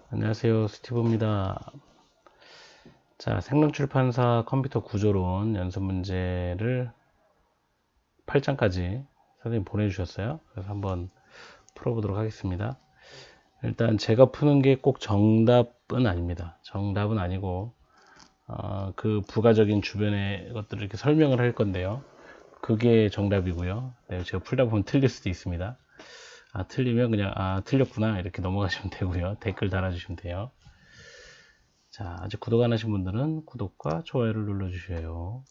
안녕하세요. 스티브입니다. 자, 생명출판사 컴퓨터 구조론 연습 문제를 8장까지 선생님 보내주셨어요. 그래서 한번 풀어보도록 하겠습니다. 일단 제가 푸는 게 꼭 정답은 아닙니다. 정답은 아니고 그 부가적인 주변의 것들을 이렇게 설명을 할 건데요. 그게 정답이고요. 네, 제가 풀다 보면 틀릴 수도 있습니다. 틀리면 그냥 틀렸구나 이렇게 넘어가시면 되고요. 댓글 달아주시면 돼요. 자, 아직 구독 안 하신 분들은 구독과 좋아요를 눌러주셔요.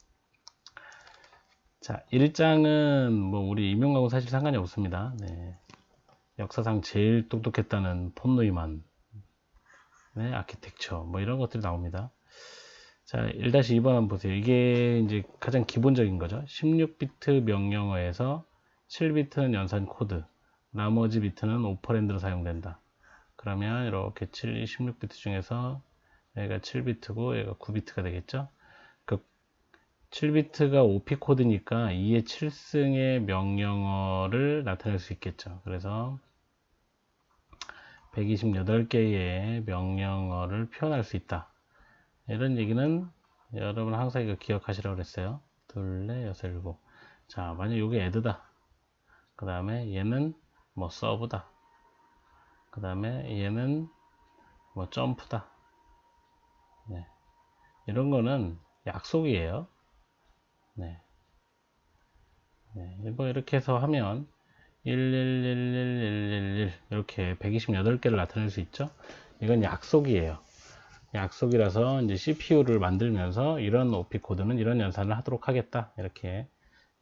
자, 1장은 뭐 우리 임용하고 사실 상관이 없습니다. 네. 역사상 제일 똑똑했다는 폰 노이만, 네, 아키텍처, 뭐 이런 것들이 나옵니다. 자, 1-2번 한번 보세요. 이게 이제 가장 기본적인 거죠. 16비트 명령어에서 7비트는 연산 코드, 나머지 비트는 오퍼랜드로 사용된다. 그러면 이렇게 16비트 중에서 얘가 7비트고 얘가 9비트가 되겠죠. 7비트가 OP 코드니까 2의 7승의 명령어를 나타낼 수 있겠죠. 그래서 128개의 명령어를 표현할 수 있다. 이런 얘기는 여러분 항상 이거 기억하시라고 그랬어요. 둘, 넷, 여섯, 일곱. 자, 만약 이게 add다. 그 다음에 얘는 뭐 serve다. 그 다음에 얘는 뭐 jump다. 네. 이런 거는 약속이에요. 네. 네. 뭐 이렇게 해서 하면 1111111 이렇게 128개를 나타낼 수 있죠. 이건 약속이에요. 약속이라서 이제 CPU를 만들면서 이런 OP 코드는 이런 연산을 하도록 하겠다. 이렇게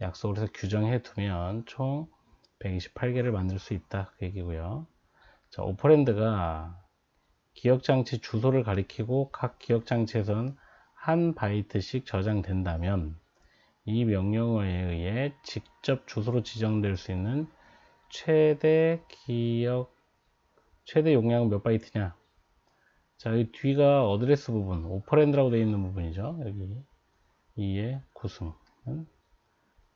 약속을 해서 규정해 두면 총 128개를 만들 수 있다. 그 얘기고요. 자, 오퍼랜드가 기억장치 주소를 가리키고 각 기억장치에선 한 바이트씩 저장된다면 이 명령어에 의해 직접 주소로 지정될 수 있는 최대 용량은 몇 바이트냐? 자, 이 뒤가 어드레스 부분, 오퍼랜드라고 되어 있는 부분이죠. 여기 2의 9승은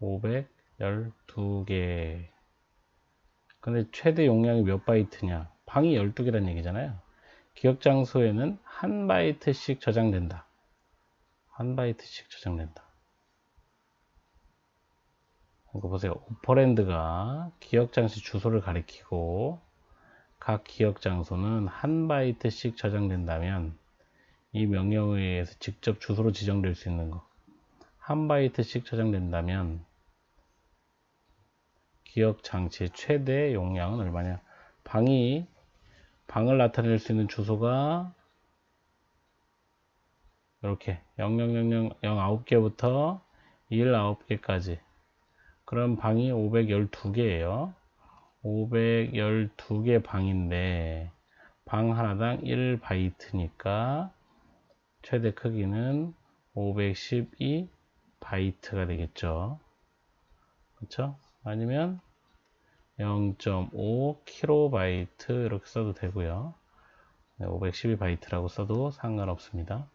512개. 근데 최대 용량이 몇 바이트냐? 방이 12개란 얘기잖아요. 기억 장소에는 한 바이트씩 저장된다. 한 바이트씩 저장된다. 이거 보세요. 오퍼랜드가 기억 장치 주소를 가리키고 각 기억 장소는 한 바이트씩 저장된다면 이 명령에 의해서 직접 주소로 지정될 수 있는 거 한 바이트씩 저장된다면 기억 장치의 최대 용량은 얼마냐? 방을 나타낼 수 있는 주소가 이렇게 0000 9개부터 9개까지. 그럼 방이 512개예요. 512개 방인데 방 하나당 1바이트니까 최대 크기는 512 바이트가 되겠죠. 그렇죠? 아니면 0.5 킬로바이트 이렇게 써도 되고요. 512바이트라고 써도 상관없습니다.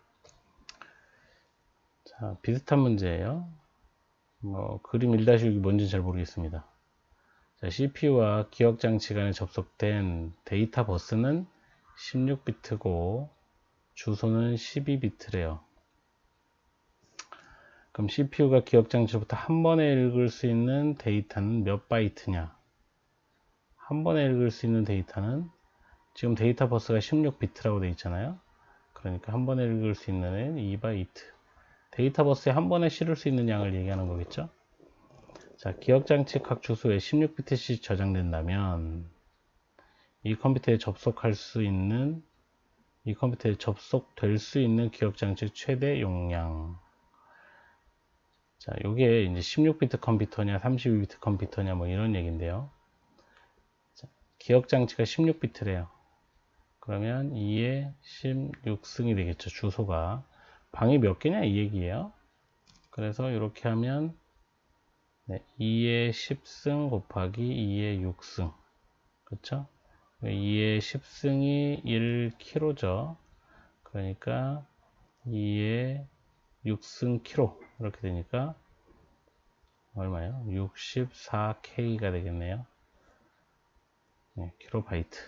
자, 비슷한 문제예요. 그림 1-6이 뭔지 잘 모르겠습니다. 자, CPU와 기억장치 간에 접속된 데이터 버스는 16비트고 주소는 12비트래요. 그럼 CPU가 기억장치부터 한 번에 읽을 수 있는 데이터는 몇 바이트냐? 한 번에 읽을 수 있는 데이터는 지금 데이터 버스가 16비트라고 되어 있잖아요. 그러니까 한 번에 읽을 수 있는 애는 2바이트. 데이터 버스에 한 번에 실을 수 있는 양을 얘기하는 거겠죠. 자, 기억장치 각 주소에 16비트씩 저장된다면 이 컴퓨터에 접속될 수 있는 기억장치 최대 용량. 자, 요게 이제 16비트 컴퓨터냐 32비트 컴퓨터냐 뭐 이런 얘기인데요. 자, 기억장치가 16비트래요. 그러면 2의 16승이 되겠죠. 주소가 방이 몇 개냐 이 얘기예요. 그래서 이렇게 하면 2의 10승 곱하기 2의 6승, 그렇죠? 2의 10승이 1kg죠. 그러니까 2의 6승 kg 이렇게 되니까 얼마예요? 64K가 되겠네요. 킬로바이트.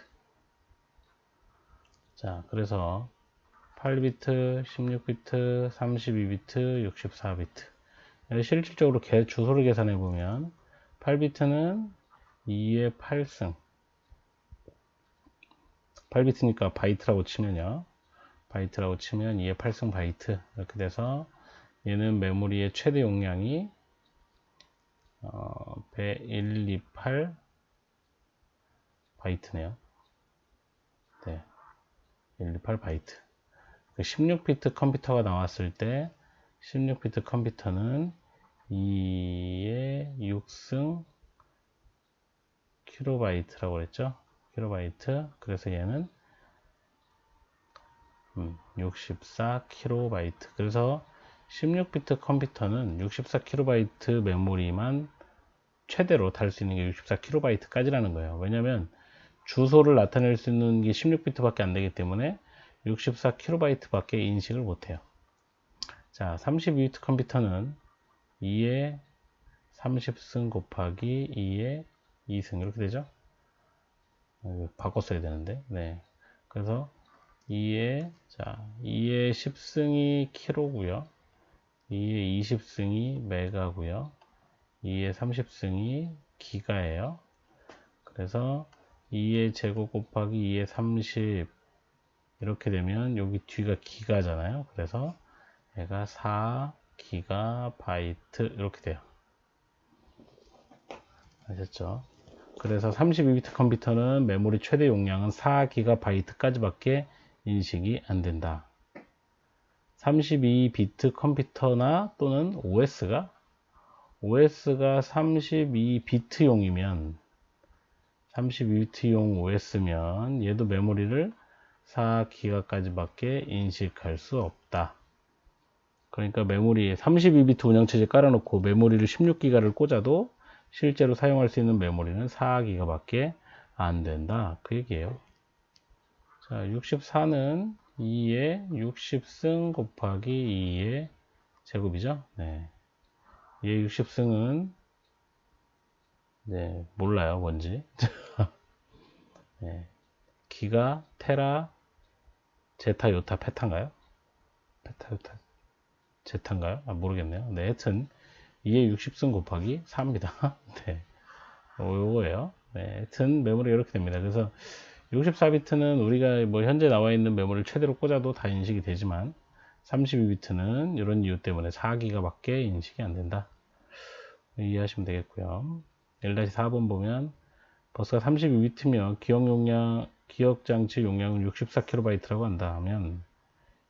자, 그래서 8비트, 16비트, 32비트, 64비트. 실질적으로 주소를 계산해 보면 8비트는 2의 8승. 8비트니까 바이트라고 치면요. 바이트라고 치면 2의 8승 바이트. 이렇게 돼서 얘는 메모리의 최대 용량이 128 바이트네요. 네. 128 바이트. 16비트 컴퓨터가 나왔을 때 16비트 컴퓨터는 2의 6승 킬로바이트라고 그랬죠. 킬로바이트. 그래서 얘는 64 킬로바이트. 그래서 16비트 컴퓨터는 64 킬로바이트 메모리만 최대로 달 수 있는 게 64 킬로바이트까지라는 거예요. 왜냐면 주소를 나타낼 수 있는 게 16비트밖에 안 되기 때문에 64 킬로바이트밖에 인식을 못해요. 자, 32비트 컴퓨터는 2의 30승 곱하기 2의 2승 이렇게 되죠. 바꿨어야 되는데. 네. 그래서 2의 10승이 킬로고요. 2의 20승이 메가고요. 2의 30승이 기가예요. 그래서 2의 제곱 곱하기 2의 30 이렇게 되면 여기 뒤가 기가잖아요. 그래서 얘가 4기가바이트 이렇게 돼요. 아셨죠? 그래서 32비트 컴퓨터는 메모리 최대 용량은 4기가바이트까지밖에 인식이 안 된다. 32비트 컴퓨터나 또는 OS가 32비트용이면 32비트용 OS면 얘도 메모리를 4기가까지밖에 인식할 수 없다. 그러니까 메모리에 32비트 운영체제 깔아놓고 메모리를 16기가를 꽂아도 실제로 사용할 수 있는 메모리는 4기가밖에 안 된다. 그 얘기예요. 자, 64는 2의 60승 곱하기 2의 제곱이죠. 네. 2의 60승은 네, 몰라요, 뭔지. 네. 기가, 테라, 제타, 요타, 페타인가요? 페타, 요타, 제타인가요? 아, 모르겠네요. 네, 하여튼 2의 60승 곱하기 4입니다. 네. 요거예요. 네, 하여튼 메모리가 이렇게 됩니다. 그래서 64비트는 우리가 뭐 현재 나와 있는 메모리를 최대로 꽂아도 다 인식이 되지만 32비트는 이런 이유 때문에 4기가 밖에 인식이 안 된다. 이해하시면 되겠고요. 1-4번 보면 버스가 32비트며 기억장치 용량은 64KB라고 한다 하면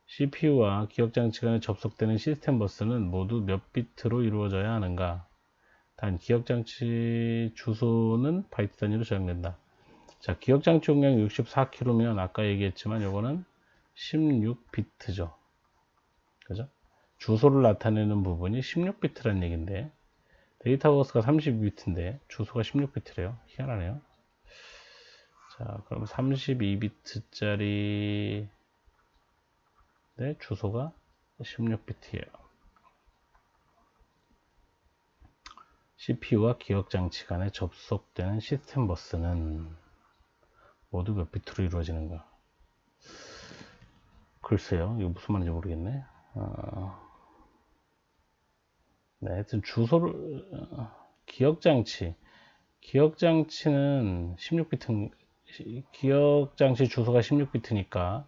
CPU와 기억장치 간에 접속되는 시스템 버스는 모두 몇 비트로 이루어져야 하는가? 단 기억장치 주소는 바이트 단위로 저장된다. 자, 기억장치 용량이 64kb면 아까 얘기했지만 이거는 16비트죠. 그죠? 주소를 나타내는 부분이 16비트란 얘기인데 데이터 버스가 32비트인데 주소가 16비트래요. 희한하네요. 자, 그럼 32비트짜리 네, 주소가 16비트예요. CPU와 기억장치 간에 접속되는 시스템 버스는 모두 몇 비트로 이루어지는가? 글쎄요, 이거 무슨 말인지 모르겠네. 네, 하여튼 주소를 기억장치는 16비트 기억장치 주소가 16비트니까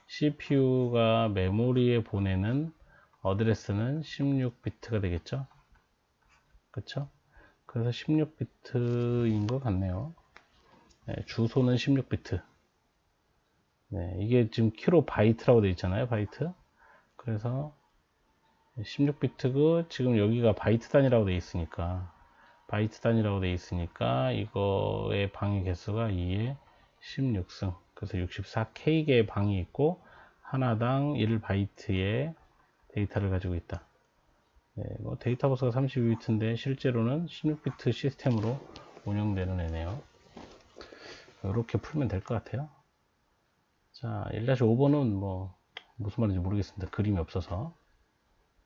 CPU가 메모리에 보내는 어드레스는 16비트가 되겠죠? 그쵸? 그래서 16비트인 것 같네요. 네, 주소는 16비트. 네, 이게 지금 킬로바이트라고 되어 있잖아요, 바이트. 그래서 16비트고 지금 여기가 바이트 단위라고 되어 있으니까 이거의 방의 개수가 2의 16승. 그래서 64K개의 방이 있고 하나당 1바이트의 데이터를 가지고 있다. 네, 뭐 데이터 버스가 32비트인데 실제로는 16비트 시스템으로 운영되는 애네요. 이렇게 풀면 될 것 같아요. 자, 1-5번은 뭐 무슨 말인지 모르겠습니다. 그림이 없어서.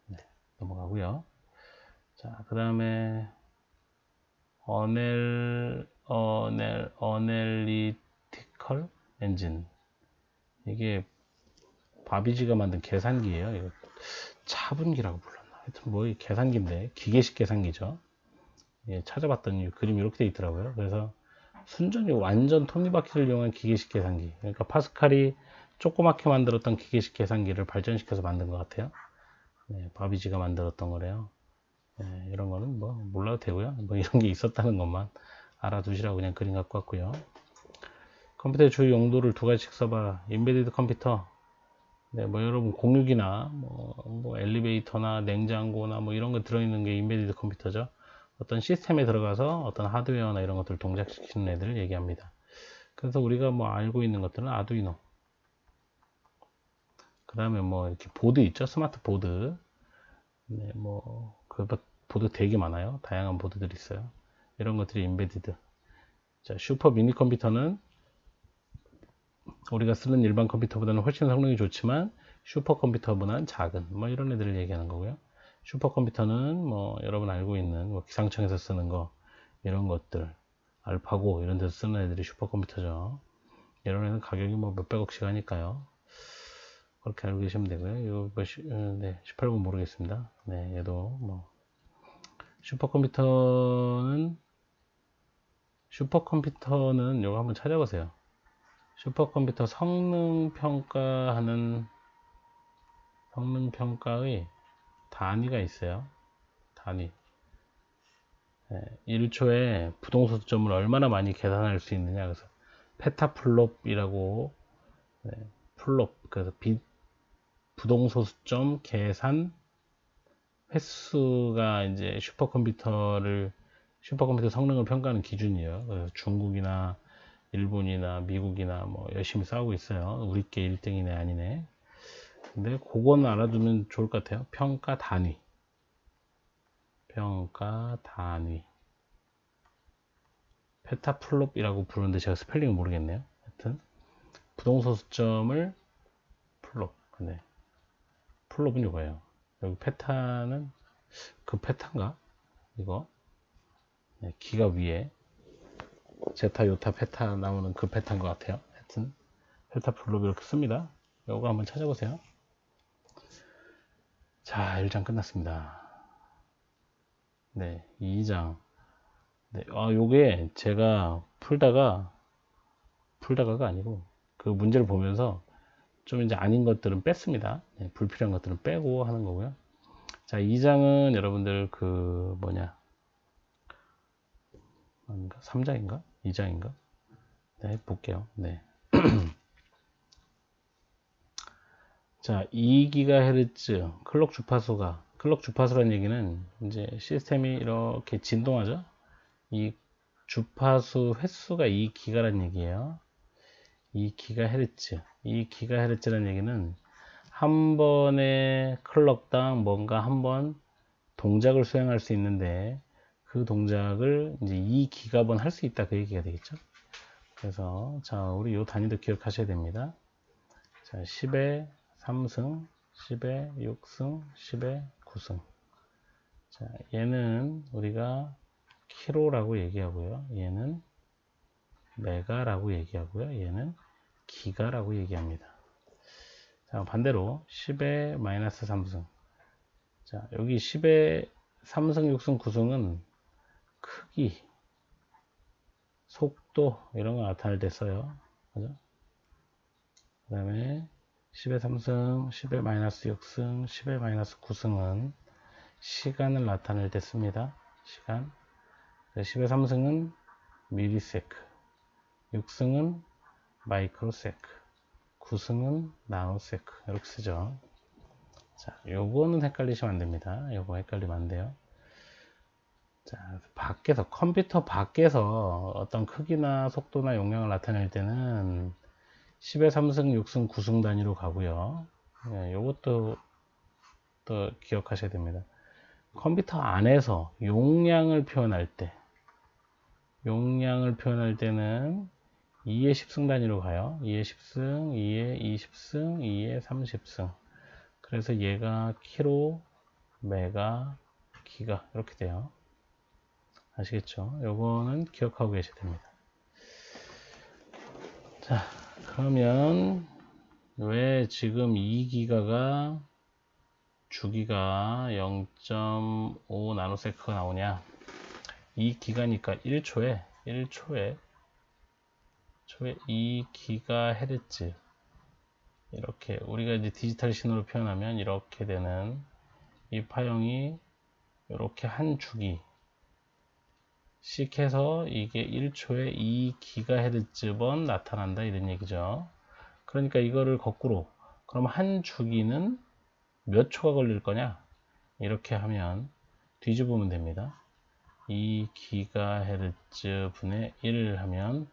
네, 넘어가고요. 자, 그 다음에 어널리티컬 엔진. 이게 바비지가 만든 계산기예요. 이거 차분기라고 불렀나? 하여튼 뭐 계산기인데 기계식 계산기죠. 예, 찾아봤더니 그림이 이렇게 돼 있더라고요. 그래서 순전히 완전 톱니바퀴를 이용한 기계식 계산기. 그러니까 파스칼이 조그맣게 만들었던 기계식 계산기를 발전시켜서 만든 것 같아요. 네, 바비지가 만들었던 거래요. 네, 이런 거는 뭐 몰라도 되고요. 뭐 이런 게 있었다는 것만 알아두시라고 그냥 그림 갖고 왔고요. 컴퓨터의 주요 용도를 두 가지씩 써봐라. 인베디드 컴퓨터. 네, 뭐 여러분 공유기나 뭐 엘리베이터나 냉장고나 뭐 이런 거 들어있는 게 인베디드 컴퓨터죠. 어떤 시스템에 들어가서 어떤 하드웨어나 이런 것들을 동작시키는 애들을 얘기합니다. 그래서 우리가 뭐 알고 있는 것들은 아두이노. 그 다음에 뭐 이렇게 보드 있죠. 스마트 보드. 네, 뭐 그 보드 되게 많아요. 다양한 보드들이 있어요. 이런 것들이 인베디드. 자, 슈퍼 미니 컴퓨터는 우리가 쓰는 일반 컴퓨터보다는 훨씬 성능이 좋지만 슈퍼컴퓨터보다는 작은 뭐 이런 애들을 얘기하는 거고요. 슈퍼컴퓨터는 뭐 여러분 알고 있는 뭐 기상청에서 쓰는 거 이런 것들 알파고 이런 데서 쓰는 애들이 슈퍼컴퓨터죠. 이런 애는 가격이 뭐 몇백억씩 하니까요. 그렇게 알고 계시면 되고요. 이거 뭐 네, 18번 모르겠습니다. 네, 얘도 뭐 슈퍼컴퓨터는 이거 한번 찾아보세요. 슈퍼컴퓨터 성능 평가의 단위가 있어요. 단위. 네, 1초에 부동소수점을 얼마나 많이 계산할 수 있느냐. 그래서 페타플롭이라고 네, 플롭 그래서 부동소수점 계산 횟수가 이제 슈퍼컴퓨터 성능을 평가하는 기준이에요. 그래서 중국이나 일본이나 미국이나 뭐 열심히 싸우고 있어요. 우리께 1등이네 아니네. 근데 그거는 알아두면 좋을 것 같아요. 평가 단위. 페타플롭이라고 부르는데 제가 스펠링을 모르겠네요. 하여튼 부동소수점을 플롭. 네. 플롭은 이거예요. 여기 페타는 그 페타인가? 이거 네, 기가 위에 제타, 요타, 페타 나오는 그 페타인 것 같아요. 하여튼 페타플롭 이렇게 씁니다. 이거 한번 찾아보세요. 자, 1장 끝났습니다. 네, 2장. 네, 요게 제가 풀다가가 아니고 그 문제를 보면서 좀 이제 아닌 것들은 뺐습니다. 네, 불필요한 것들은 빼고 하는 거고요. 자, 2장은 여러분들 그 뭐냐 3장인가? 2장인가? 네, 볼게요. 네. 자, 2GHz 클럭 주파수라는 얘기는 이제 시스템이 이렇게 진동하죠? 이 주파수 횟수가 2기가라는 얘기예요. 2GHz. 2GHz라는 얘기는 한 번의 클럭당 뭔가 한 번 동작을 수행할 수 있는데 그 동작을 이제 2기가번 할 수 있다 그 얘기가 되겠죠. 그래서 자, 우리 요 단위도 기억하셔야 됩니다. 자, 10의 3승, 10의 6승, 10의 9승. 자, 얘는 우리가 키로라고 얘기하고요. 얘는 메가라고 얘기하고요. 얘는 기가라고 얘기합니다. 자, 반대로 10의 마이너스 3승. 자, 여기 10의 3승, 6승, 9승은 크기, 속도 이런 거 나타낼 때 써요. 그죠? 그 다음에 10의 3승, 10의 마이너스 6승, 10의 마이너스 9승은 시간을 나타낼 때 씁니다. 시간. 10의 3승은 미리세크, 6승은 마이크로세크, 9승은 나노세크 이렇게 쓰죠. 자, 요거는 헷갈리시면 안 됩니다. 요거 헷갈리면 안 돼요. 자, 컴퓨터 밖에서 어떤 크기나 속도나 용량을 나타낼 때는 10의 3승, 6승, 9승 단위로 가고요. 예, 요것도 또 기억하셔야 됩니다. 컴퓨터 안에서 용량을 표현할 때는 2의 10승 단위로 가요. 2의 10승, 2의 20승, 2의 30승. 그래서 얘가 키로, 메가, 기가 이렇게 돼요. 아시겠죠? 요거는 기억하고 계셔야 됩니다. 자, 그러면 왜 지금 2기가가 주기가 0.5 나노세크가 나오냐? 2기가니까 1초에 2기가헤르츠. 이렇게 우리가 이제 디지털 신호로 표현하면 이렇게 되는 이 파형이 이렇게 한 주기씩 해서 이게 1초에 2기가헤르츠번 나타난다 이런 얘기죠. 그러니까 이거를 거꾸로 그럼 한 주기는 몇 초가 걸릴 거냐? 이렇게 하면 뒤집으면 됩니다. 2기가헤르츠 분의 1 하면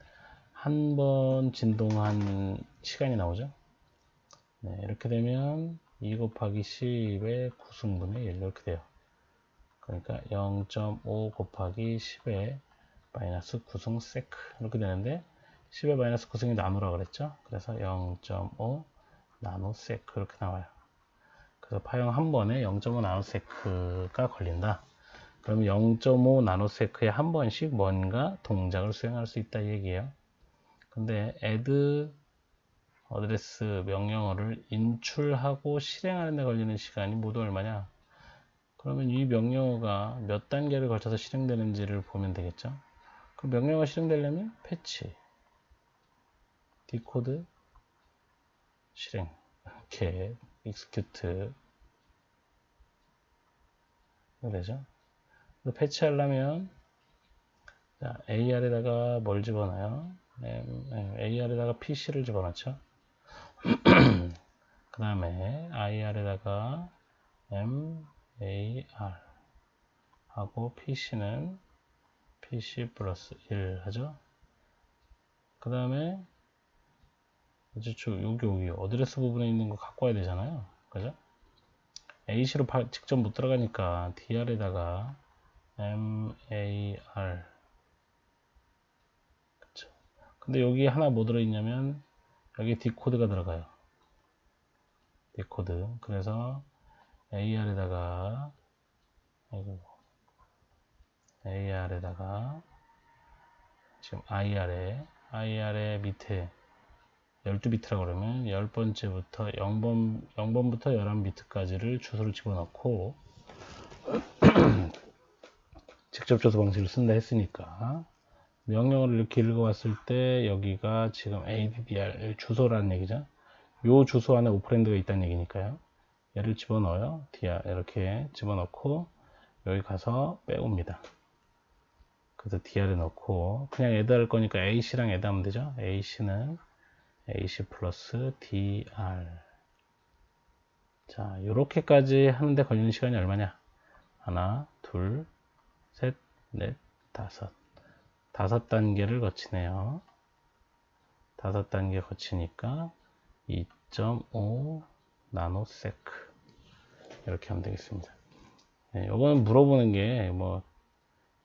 한 번 진동한 시간이 나오죠. 네, 이렇게 되면 2 곱하기 10의 9승분의 1 이렇게 돼요. 그러니까 0.5 곱하기 10의 마이너스 9승 세크 이렇게 되는데 10의 마이너스 9승이 나노라 그랬죠. 그래서 0.5 나노세크 이렇게 나와요. 그래서 파형 한 번에 0.5 나노세크가 걸린다. 그러면 0.5 나노세크에 한 번씩 뭔가 동작을 수행할 수 있다 이 얘기예요. 근데 add 어드레스 명령어를 인출하고 실행하는 데 걸리는 시간이 모두 얼마냐? 그러면 이 명령어가 몇 단계를 거쳐서 실행되는지를 보면 되겠죠. 그 명령어가 실행되려면 패치, 디코드, 실행, 이렇게 execute 되죠. 패치하려면 AR에다가 뭘 집어넣어요? AR에다가 PC를 집어넣죠. 그 다음에 IR에다가 MAR 하고 PC는 PC 플러스 1 하죠. 그 다음에 여기 어드레스 부분에 있는 거 갖고 와야 되잖아요. 그죠? AC로 직접 못 들어가니까 DR에다가 MAR. 그쵸. 근데 여기 하나 뭐 들어있냐면 여기 디코드가 들어가요. 디코드. 그래서 AR에다가 지금 IR에 밑에 12비트라고 그러면 10번째부터 0번부터 11비트까지를 주소를 집어넣고 직접 주소 방식을 쓴다 했으니까 명령어를 이렇게 읽어왔을 때 여기가 지금 ADDR 주소라는 얘기죠. 요 주소 안에 오퍼랜드가 있다는 얘기니까요. 얘를 집어넣어요. 이렇게 집어넣고 여기 가서 빼옵니다. 그래서 DR에 넣고 그냥 add 할 거니까 AC랑 add 하면 되죠. AC는 AC 플러스 DR. 자, 요렇게까지 하는데 걸리는 시간이 얼마냐? 하나, 둘, 셋, 넷, 다섯. 5단계를 거치네요. 5단계 거치니까 2.5 나노세크. 이렇게 하면 되겠습니다. 네, 요거는 물어보는 게,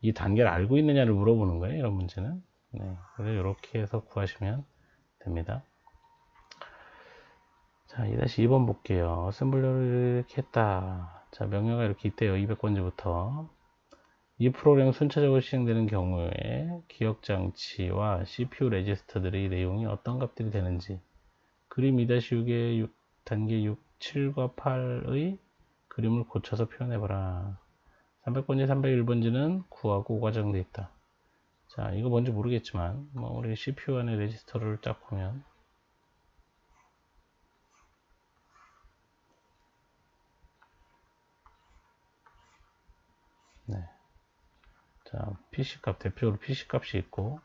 이 단계를 알고 있느냐를 물어보는 거예요. 이런 문제는. 네, 그래서 이렇게 해서 구하시면 됩니다. 자, 2-2번 볼게요. 어셈블러를 이렇게 했다. 자, 명령어가 이렇게 있대요. 200번지부터. 이 프로그램이 순차적으로 실행되는 경우에 기억장치와 CPU 레지스터들의 내용이 어떤 값들이 되는지 그림 2-6의 단계 6, 7과 8의 그림을 고쳐서 표현해봐라. 300번지, 301번지는 9하고 5가 정되어 있다. 자, 이거 뭔지 모르겠지만 우리 CPU 안에 레지스터를 쫙 보면 네. 자, PC값, 대표적으로 PC값이 있고,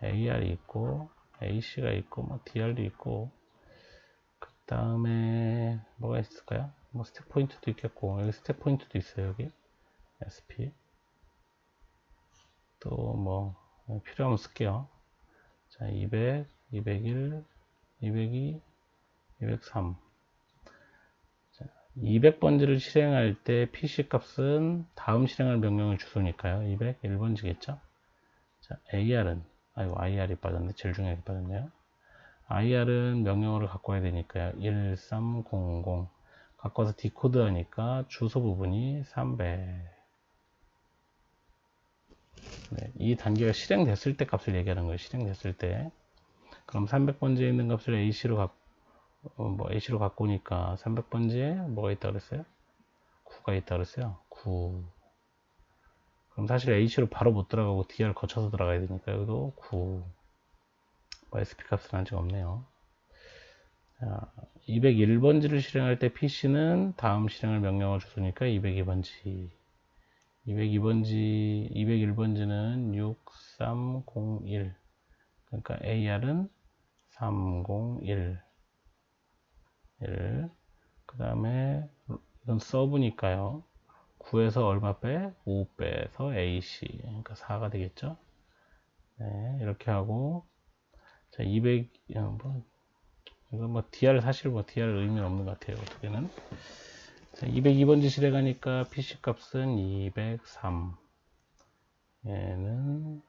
AR이 있고, AC가 있고, DR도 있고, 그 다음에, 뭐가 있을까요? 스택 포인트도 있겠고, 여기 스택 포인트도 있어요, 여기. SP. 또 필요하면 쓸게요. 자, 200, 201, 202, 203. 200번지를 실행할 때 PC 값은 다음 실행할 명령의 주소니까요. 201번지겠죠? 자, IR이 빠졌네. 제일 중요하게 빠졌네요. IR은 명령어를 갖고 와야 되니까요. 1300. 갖고 와서 디코드 하니까 주소 부분이 300. 네, 이 단계가 실행됐을 때 값을 얘기하는 거예요. 실행됐을 때. 그럼 300번지에 있는 값을 AC로 뭐 AC로 갖고 오니까 300번지에 뭐가 있다 그랬어요? 9가 있다 그랬어요. 9. 그럼 사실 H로 바로 못 들어가고 DR 거쳐서 들어가야 되니까 여기도 9. 뭐 SP 값은 아직 없네요. 자, 201번지를 실행할 때 PC는 다음 실행할 명령어 주소니까 202번지. 201번지는 6301. 그러니까 AR은 301. 그 다음에 이건 서브니까요. 9에서 얼마 빼? 5 빼서 AC. 그러니까 4가 되겠죠. 네, 이렇게 하고, 자, 200, 이건 뭐 DR 사실 뭐 DR 의미는 없는 것 같아요. 어떻게는. 자, 202번지 실행하니까 PC 값은 203. 얘는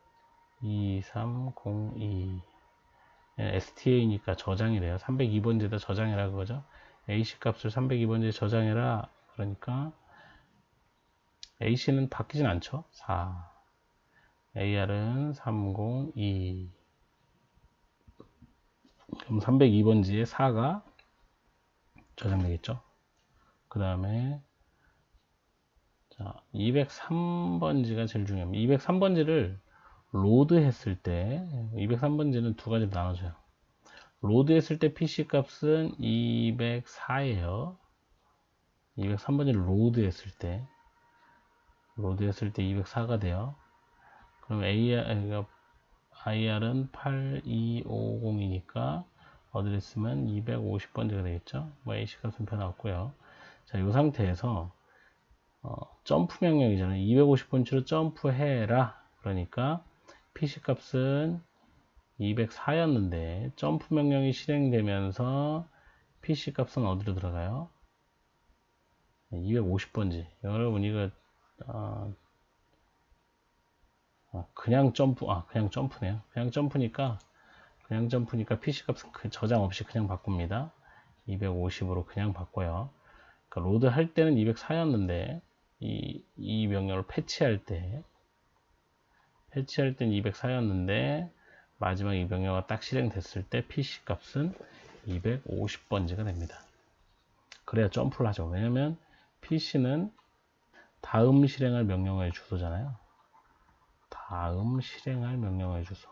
2302. STA니까 저장이래요. 302번지에다 저장해라 그거죠. AC 값을 302번지에 저장해라. 그러니까 AC는 바뀌진 않죠. 4. AR은 302. 그럼 302번지에 4가 저장되겠죠. 그 다음에 자, 203번지가 제일 중요합니다. 203번지를 로드 했을 때 203번지는 두 가지로 나눠져요. 로드 했을 때 PC 값은 204예요. 203번지를 로드 했을 때 204가 돼요. 그럼 IR은 8250이니까 어디를 쓰면 250번지가 되겠죠. 뭐 AC 값은 변화 없고요. 자, 이 상태에서 점프 명령이잖아요. 250번지로 점프해라. 그러니까 PC 값은 204였는데 점프 명령이 실행되면서 PC 값은 어디로 들어가요? 250번지. 여러분 이거 그냥 점프네요. 그냥 점프니까 PC 값은 저장 없이 그냥 바꿉니다. 250으로 그냥 바꿔요. 그러니까 로드 할 때는 204였는데 이 명령을 패치할 때는 204였는데 마지막 이 명령어가 딱 실행됐을 때 PC 값은 250번지가 됩니다. 그래야 점프를 하죠. 왜냐면 PC는 다음 실행할 명령어의 주소잖아요. 다음 실행할 명령어의 주소.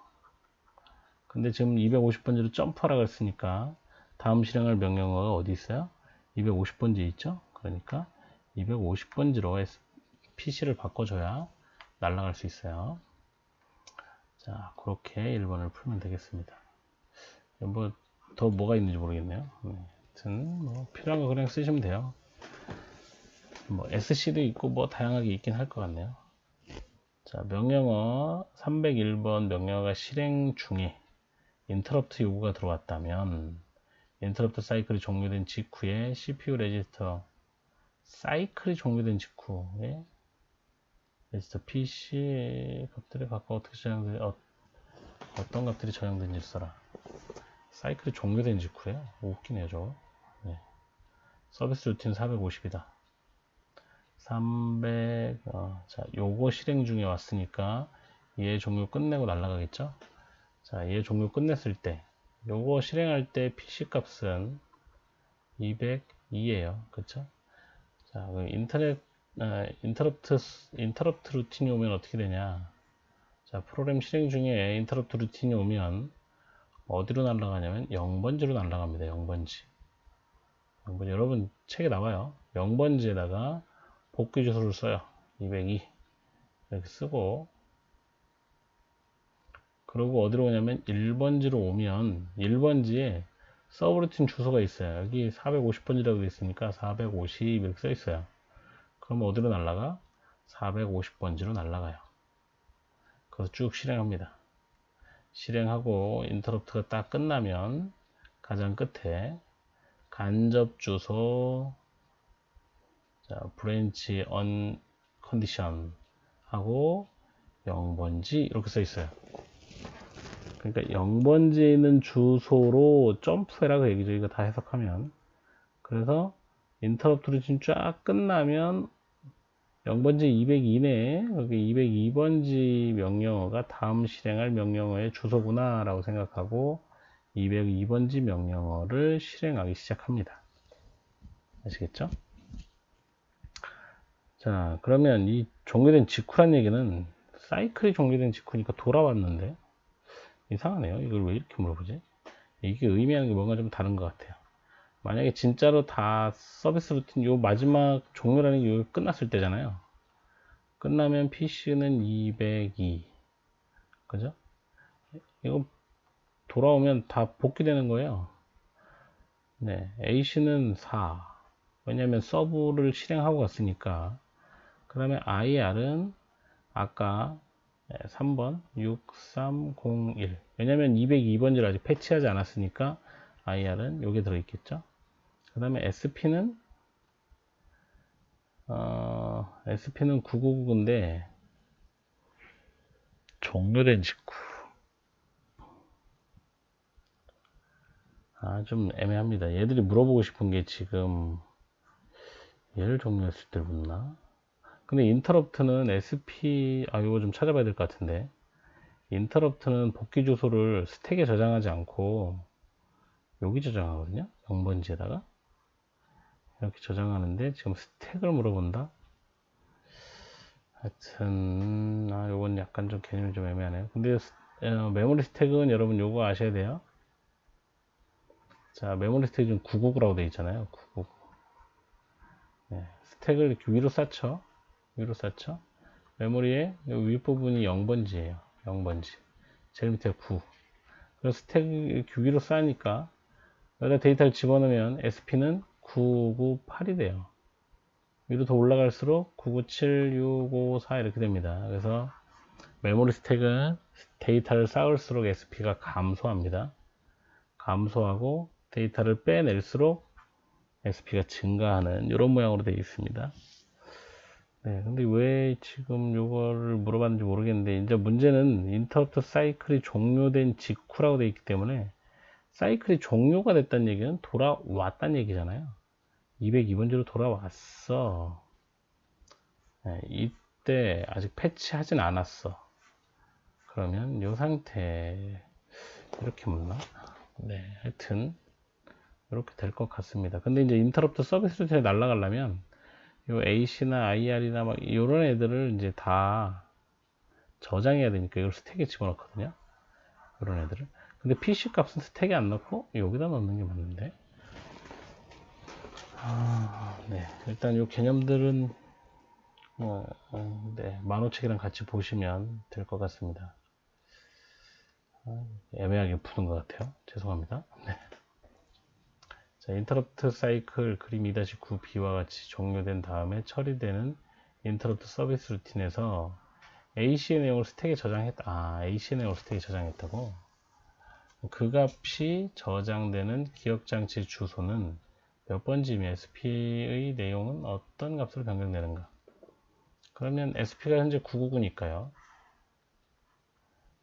근데 지금 250번지로 점프하라고 했으니까 다음 실행할 명령어가 어디 있어요? 250번지 있죠? 그러니까 250번지로 PC를 바꿔줘야 날아갈 수 있어요. 자, 그렇게 1번을 풀면 되겠습니다. 뭐 더 뭐가 있는지 모르겠네요. 하여튼 뭐 필요한 거 그냥 쓰시면 돼요. 뭐 SC도 있고 뭐 다양하게 있긴 할 것 같네요. 자, 명령어 301번 명령어가 실행 중에 인터럽트 요구가 들어왔다면 인터럽트 사이클이 종료된 직후에 CPU 레지스터 사이클이 종료된 직후에 레지스터 PC 값들이 각각 어떻게 저장되지 어떤 값들이 저장된지 써라. 사이클이 종료된 직후에 웃기네요 저거. 네. 서비스 루틴 450이다. 300 자, 요거 실행 중에 왔으니까 얘 종료 끝내고 날아가겠죠. 자, 얘 종료 끝냈을 때 요거 실행할 때 PC 값은 202예요. 그쵸? 자, 그 인터럽트 루틴이 오면 어떻게 되냐? 자, 프로그램 실행 중에 인터럽트 루틴이 오면 어디로 날아가냐면 0번지로 날아갑니다. 0번지. 여러분 책에 나와요. 0번지에다가 복귀 주소를 써요. 202 이렇게 쓰고 그리고 어디로 오냐면 1번지로 오면 1번지에 서브루틴 주소가 있어요. 여기 450번지라고 되어 있으니까 450 이렇게 써 있어요. 그럼 어디로 날아가? 450번지로 날아가요. 그래서 쭉 실행합니다. 실행하고 인터럽트가 딱 끝나면 가장 끝에 간접 주소 자, 브랜치 on 컨디션 하고 0번지 이렇게 써 있어요. 그러니까 0번지에 있는 주소로 점프해라 그 얘기죠. 이거 다 해석하면. 그래서 인터럽트 루틴 쫙 끝나면 0번지 202네. 여기 202번지 명령어가 다음 실행할 명령어의 주소구나 라고 생각하고 202번지 명령어를 실행하기 시작합니다. 아시겠죠? 자, 그러면 이 종료된 직후란 얘기는 사이클이 종료된 직후니까 돌아왔는데 이상하네요. 이걸 왜 이렇게 물어보지? 이게 의미하는 게 뭔가 좀 다른 것 같아요. 만약에 진짜로 다 서비스 루틴 요 마지막 종료라는 게 끝났을 때잖아요. 끝나면 PC는 202. 그죠? 이거 돌아오면 다 복귀되는 거예요. 네, A씨는 4. 왜냐면 서브를 실행하고 갔으니까. 그 다음에 IR은 아까 3번 6301. 왜냐면 202번지를 아직 패치하지 않았으니까 IR은 여기에 들어있겠죠. 그 다음에 SP는 999인데 종료된 직후. 좀 애매합니다. 얘들이 물어보고 싶은 게 지금 얘를 종료했을 때 묻나? 근데 인터럽트는 SP, 이거 좀 찾아봐야 될 것 같은데. 인터럽트는 복귀 주소를 스택에 저장하지 않고 여기 저장하거든요. 0번지에다가. 이렇게 저장하는데 지금 스택을 물어본다? 하여튼, 요건 약간 좀 개념이 좀 애매하네요. 근데 메모리 스택은 여러분 요거 아셔야 돼요. 자, 메모리 스택이 좀 999라고 되어 있잖아요. 999. 네, 스택을 이렇게 위로 쌓죠. 위로 쌓죠. 메모리의 윗부분이 0번지예요. 0번지. 제일 밑에 9. 그래서 스택 이렇게 위로 쌓으니까 여기다 데이터를 집어넣으면 SP는 998이 돼요. 위로 더 올라갈수록 997, 6, 5, 4 이렇게 됩니다. 그래서 메모리 스택은 데이터를 쌓을수록 SP가 감소합니다. 감소하고 데이터를 빼낼수록 SP가 증가하는 이런 모양으로 되어 있습니다. 네, 근데 왜 지금 요거를 물어봤는지 모르겠는데 이제 문제는 인터럽트 사이클이 종료된 직후라고 되어 있기 때문에 사이클이 종료가 됐다는 얘기는 돌아왔다는 얘기잖아요. 202번지로 돌아왔어. 네, 이때 아직 패치하진 않았어. 그러면 이 상태 이렇게 묻나? 네, 하여튼 이렇게 될 것 같습니다. 근데 이제 인터럽트 서비스 루틴에 날아가려면 요 AC나 IR이나 막 이런 애들을 이제 다 저장해야 되니까 이걸 스택에 집어넣거든요. 이런 애들을. 근데 PC 값은 스택에 안 넣고 여기다 넣는 게 맞는데. 네. 일단 요 개념들은 네, 만호책이랑 같이 보시면 될 것 같습니다. 애매하게 푸는 것 같아요. 죄송합니다. 네. 자, 인터럽트 사이클 그림 2-9b와 같이 종료된 다음에 처리되는 인터럽트 서비스 루틴에서 AC의 내용을 스택에 저장했다. AC의 내용을 스택에 저장했다고. 그 값이 저장되는 기억장치 주소는 몇 번지며 SP의 내용은 어떤 값으로 변경되는가? 그러면 SP가 현재 999니까요.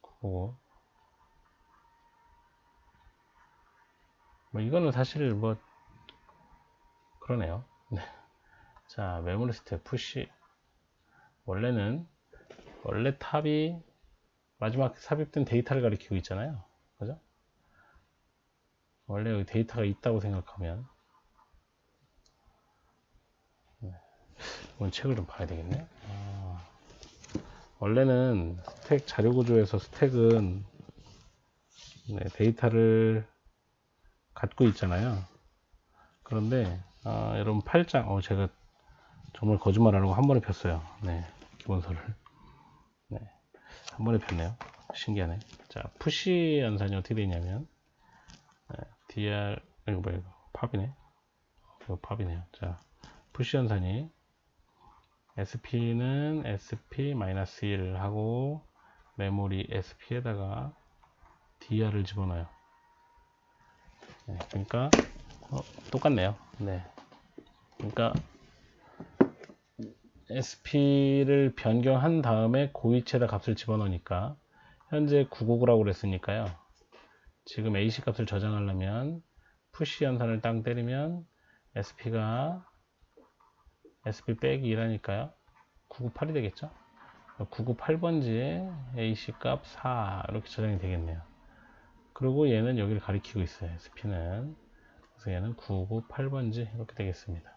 999. 뭐 이거는 사실 뭐 그러네요. 네. 자, 메모리 스택 푸시. 원래 탑이 마지막 삽입된 데이터를 가리키고 있잖아요. 그죠? 원래 여기 데이터가 있다고 생각하면 이건 책을 좀 봐야 되겠네. 원래는 스택 자료 구조에서 스택은 데이터를 갖고 있잖아요. 그런데 여러분 8장 제가 정말 거짓말 안 하고 한 번에 폈어요. 네, 기본서를. 네, 한 번에 폈네요. 신기하네. 자, 푸시 연산이 어떻게 되냐면 dr 이거 뭐야 이거 팝이네. 이거 팝이네요. 자, 푸시 연산이 SP는 SP-1 하고 메모리 SP에다가 dr을 집어넣어요. 네, 그러니까 똑같네요. 네, 그러니까 SP를 변경한 다음에 고위치에다 값을 집어넣으니까 현재 999라고 그랬으니까요. 지금 AC 값을 저장하려면 푸시 연산을 땅 때리면 SP가 SP 빼기 2라니까요. 998이 되겠죠. 998번지에 AC 값 4 이렇게 저장이 되겠네요. 그리고 얘는 여기를 가리키고 있어요. SP는. 그래서 얘는 998번지 이렇게 되겠습니다.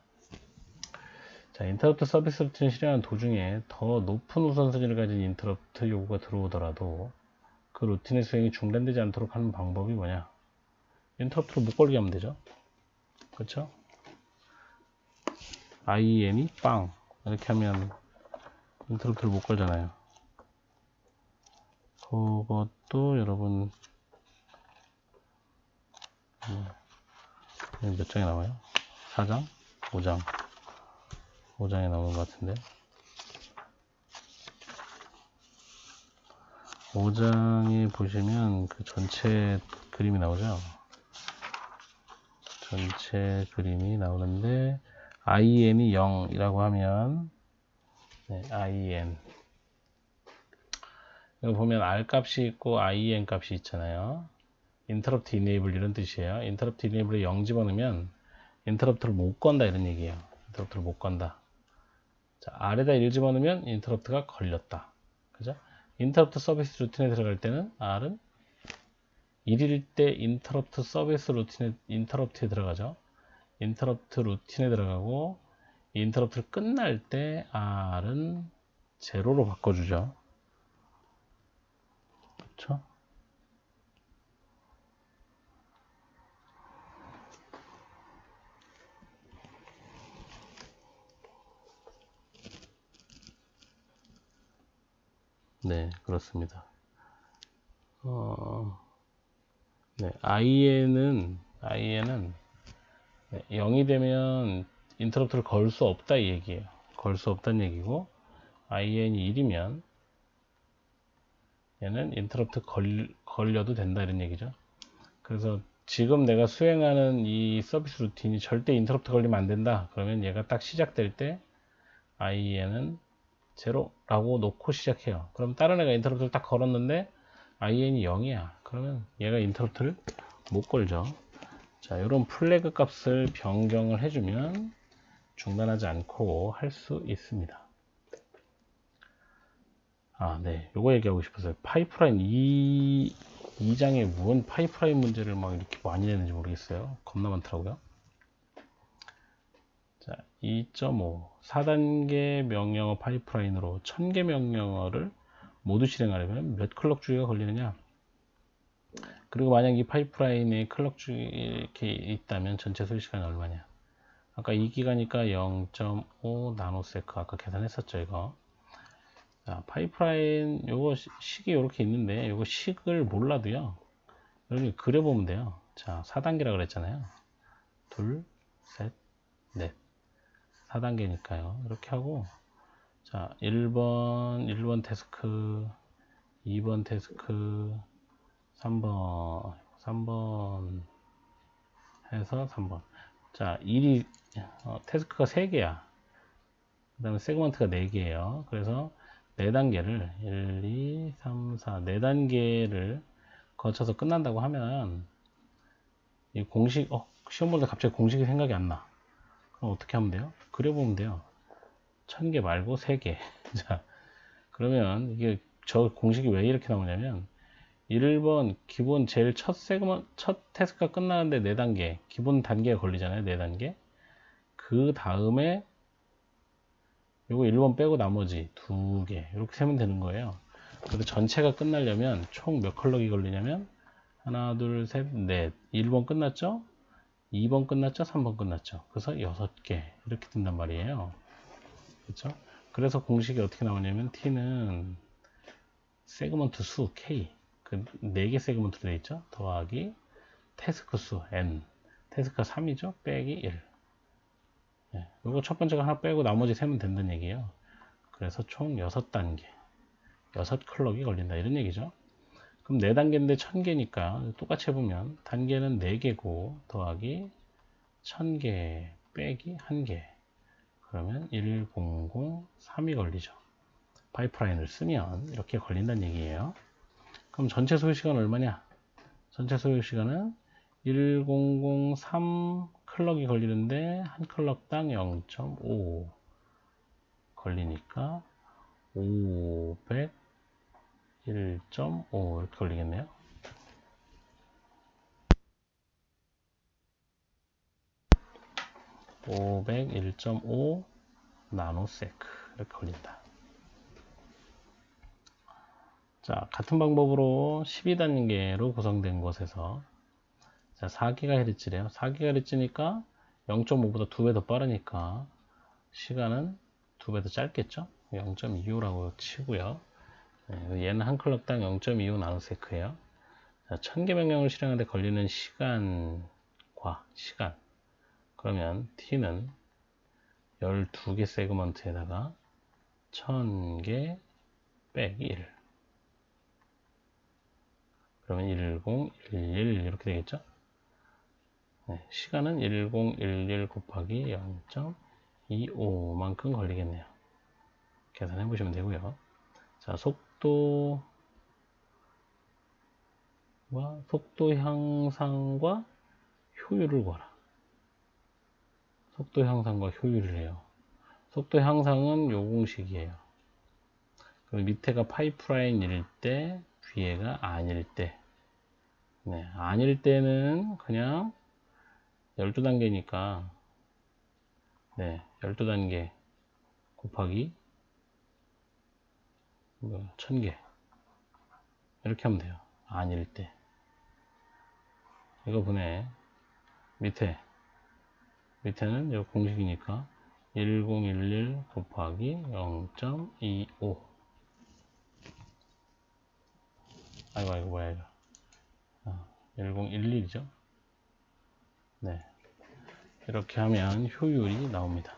자, 인터럽트 서비스 루틴을 실행하는 도중에 더 높은 우선순위를 가진 인터럽트 요구가 들어오더라도 그 루틴의 수행이 중단되지 않도록 하는 방법이 뭐냐? 인터럽트를 못 걸게 하면 되죠. 그렇죠? IEN이 빵 이렇게 하면 인터럽트를 못 걸잖아요. 그것도 여러분 몇 장에 나와요? 4장? 5장 5장에 나오는 것 같은데 5장에 보시면 그 전체 그림이 나오죠. 전체 그림이 나오는데 IN이 0이라고 하면 네, IN 여기 보면 R 값이 있고 IN 값이 있잖아요. Interrupt Enable 이런 뜻이에요. Interrupt Enable에 0 집어넣으면 Interrupt를 못 건다 이런 얘기예요. Interrupt를 못 건다. 자, R에다 1 집어넣으면 Interrupt가 걸렸다. 그죠? Interrupt 서비스 루틴에 들어갈 때는 R은 1일 때 Interrupt 서비스 루틴에 Interrupt에 들어가죠. Interrupt 루틴에 들어가고 Interrupt를 끝날 때 R은 제로로 바꿔주죠. 그렇죠? 네, 그렇습니다. 네, IN은 0이 되면 인터럽트를 걸 수 없다 이 얘기예요. 걸 수 없다는 얘기고 IN이 1이면 얘는 인터럽트 걸려도 된다 이런 얘기죠. 그래서 지금 내가 수행하는 이 서비스 루틴이 절대 인터럽트 걸리면 안 된다. 그러면 얘가 딱 시작될 때 IN은 제로라고 놓고 시작해요. 그럼 다른 애가 인터럽트를 딱 걸었는데 IN이 0이야. 그러면 얘가 인터럽트를 못 걸죠. 자, 이런 플래그 값을 변경을 해주면 중단하지 않고 할 수 있습니다. 아, 네. 요거 얘기하고 싶었어요. 파이프라인 2장에 무슨 파이프라인 문제를 막 이렇게 많이 내는지 모르겠어요. 겁나 많더라고요. 자, 2.5. 4단계 명령어 파이프라인으로 1000개 명령어를 모두 실행하려면 몇 클럭 주기가 걸리느냐? 그리고 만약 이 파이프라인에 클럭 주기 이렇게 있다면 전체 소요 시간이 얼마냐? 아까 2기가니까 0.5 나노세크 아까 계산했었죠, 이거. 자, 파이프라인 요거 식이 이렇게 있는데 요거 식을 몰라도요. 이렇게 그려보면 돼요. 자, 4단계라 그랬잖아요. 둘, 셋, 넷. 4단계니까요. 이렇게 하고 자, 1번 태스크, 2번 태스크, 3번 해서 3번. 자, 태스크가 3개야. 그 다음에 세그먼트가 4개예요. 그래서 4단계를 1, 2, 3, 4, 4단계를 거쳐서 끝난다고 하면 이 공식, 시험 볼 때 갑자기 공식이 생각이 안 나. 그럼 어떻게 하면 돼요? 그려보면 돼요. 1000개 말고 3개. 자, 그러면 이게 저 공식이 왜 이렇게 나오냐면 1번 기본 제일 첫 태스크가 끝나는데 4단계 기본 단계가 걸리잖아요. 4단계 그 다음에 요거 1번 빼고 나머지 2개 이렇게 세면 되는 거예요. 그래서 전체가 끝나려면 총 몇 클럭이 걸리냐면 하나 둘 셋 넷 1번 끝났죠? 2번 끝났죠? 3번 끝났죠? 그래서 6개 이렇게 든단 말이에요. 그렇죠? 그래서 공식이 어떻게 나오냐면 T는 세그먼트 수 K 그 4개 세그먼트로 되어 있죠? 더하기 태스크 수 N 태스크가 3이죠? 빼기 1 네, 이거 첫 번째가 하나 빼고 나머지 세면 된다는 얘기예요. 그래서 총 6단계 6클럭이 걸린다 이런 얘기죠. 그럼 4단계인데 1000개니까 똑같이 해보면 단계는 4개고 더하기 1000개 빼기 1개 그러면 1003이 걸리죠. 파이프라인을 쓰면 이렇게 걸린다는 얘기예요. 그럼 전체 소요시간 얼마냐? 전체 소요시간은 1003 클럭이 걸리는데 한 클럭당 0.5 걸리니까 500 1.5 이렇게 걸리겠네요. 501.5 나노세크 이렇게 걸린다. 자, 같은 방법으로 12단계로 구성된 곳에서 자, 4GHz래요. 4GHz니까 0.5보다 2배 더 빠르니까 시간은 2배 더 짧겠죠? 0.25라고 치고요. 네, 얘는 한 클럭당 0.25 나노세크예요. 자, 1000개 명령을 실행하는데 걸리는 시간과 시간. 그러면 t는 12개 세그먼트에다가 1000개 빼기 1. 그러면 1011 이렇게 되겠죠? 네, 시간은 1011 곱하기 0.25만큼 걸리겠네요. 계산해 보시면 되고요. 자, 속도 향상과 효율을 구하라. 속도 향상과 효율을 해요. 속도 향상은 요 공식이에요. 그럼 밑에가 파이프라인일 때, 위에가 아닐 때. 네, 아닐 때는 그냥 12단계니까, 네, 12단계 곱하기 1000개. 이렇게 하면 돼요. 아닐 때. 이거 보내. 밑에는 이 공식이니까 1011 곱하기 0.25. 아이고 뭐야 이거. 1011이죠. 네. 이렇게 하면 효율이 나옵니다.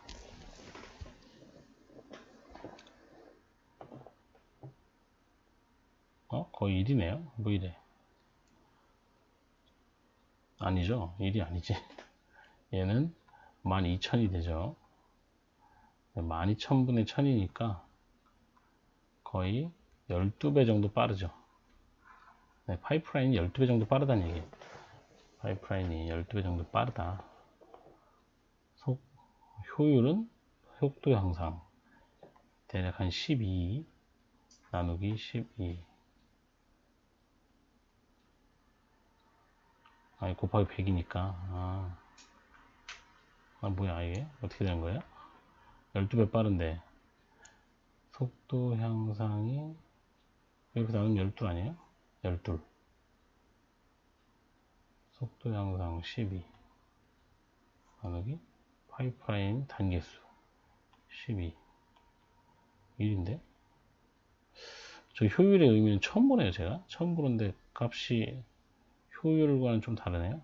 거의 1이네요. 뭐 이래. 아니죠. 1이 아니지. 얘는 12000이 되죠. 12000분의 1000이니까 거의 12배 정도 빠르죠. 네, 파이프라인이 12배 정도 빠르다는 얘기예요. 파이프라인이 12배 정도 빠르다. 효율은 속도 향상. 대략 한 12 나누기 12. 아니, 곱하기 100이니까. 뭐야, 이게? 어떻게 되는 거예요? 12배 빠른데. 속도 향상이, 이렇게 나누면 12 아니에요? 12. 속도 향상 12. 나누기 파이프라인 단계수 12. 1인데? 저 효율의 의미는 처음 보네요, 제가. 처음 보는데 값이 효율과는 좀 다르네요.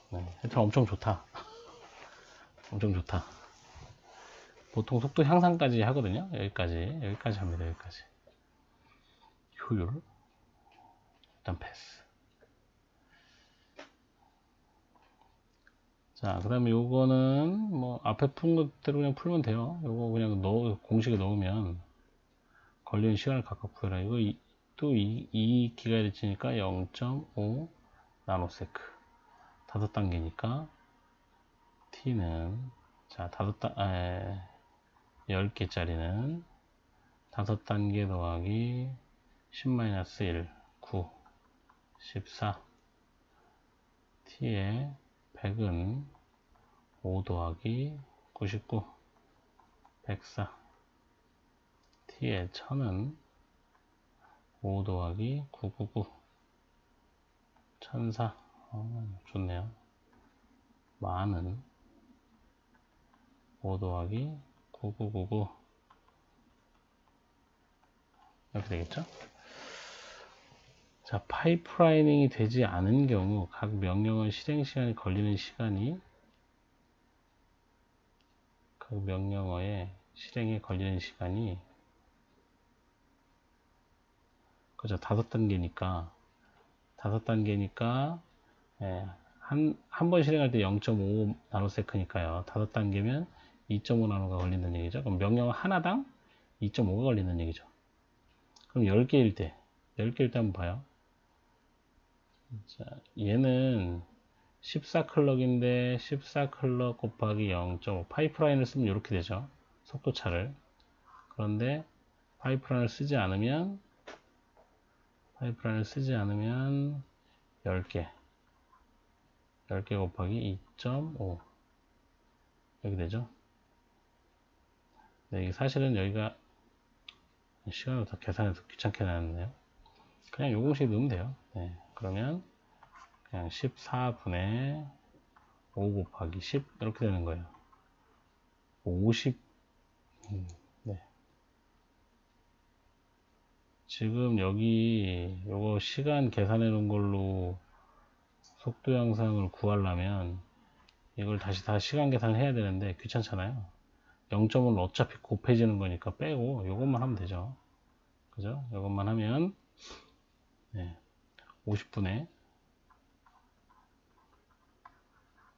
네, 하여튼 엄청 좋다. 엄청 좋다. 보통 속도 향상까지 하거든요. 여기까지 합니다. 여기까지. 효율. 일단 패스. 자, 그 다음에 요거는 뭐 앞에 푼 것대로 그냥 풀면 돼요. 요거 그냥 공식에 넣으면 걸리는 시간을 각각 구해라. 이거 또 2GHz니까 0.5 나노세크. 5단계니까 t는 자 10개짜리는 5단계 더하기 10-1 9 14 t의 100은 5 더하기 99 104 t의 1000은 5 더하기 999 1004 좋네요. 만은 5 더하기 9999 이렇게 되겠죠? 자, 파이프라이닝이 되지 않은 경우 각 명령어 실행 시간이 걸리는 시간이 각 명령어의 실행에 걸리는 시간이 그죠? 5단계니까 예, 한 번 실행할 때 0.5 나노세크니까요. 5단계면 2.5 나노가 걸린다는 얘기죠. 그럼 명령어 하나당 2.5가 걸린다는 얘기죠. 그럼 10개일 때 한번 봐요. 자, 얘는 14클럭인데 14클럭 곱하기 0.5 파이프라인을 쓰면 이렇게 되죠. 속도차를. 그런데 파이프라인을 쓰지 않으면 10개 곱하기 2.5 여기 되죠. 네, 이게 사실은 여기가 시간을 더 계산해서 귀찮게 나왔네요. 그냥 요 공식 넣으면 돼요. 네, 그러면 그냥 14분의 5 곱하기 10 이렇게 되는 거예요. 50. 네. 지금 여기 요거 시간 계산해 놓은 걸로 속도 양상을 구하려면 이걸 다시 다 시간 계산해야 되는데 귀찮잖아요. 0점은 어차피 곱해지는 거니까 빼고 요것만 하면 되죠. 그죠? 요것만 하면 네, 50분의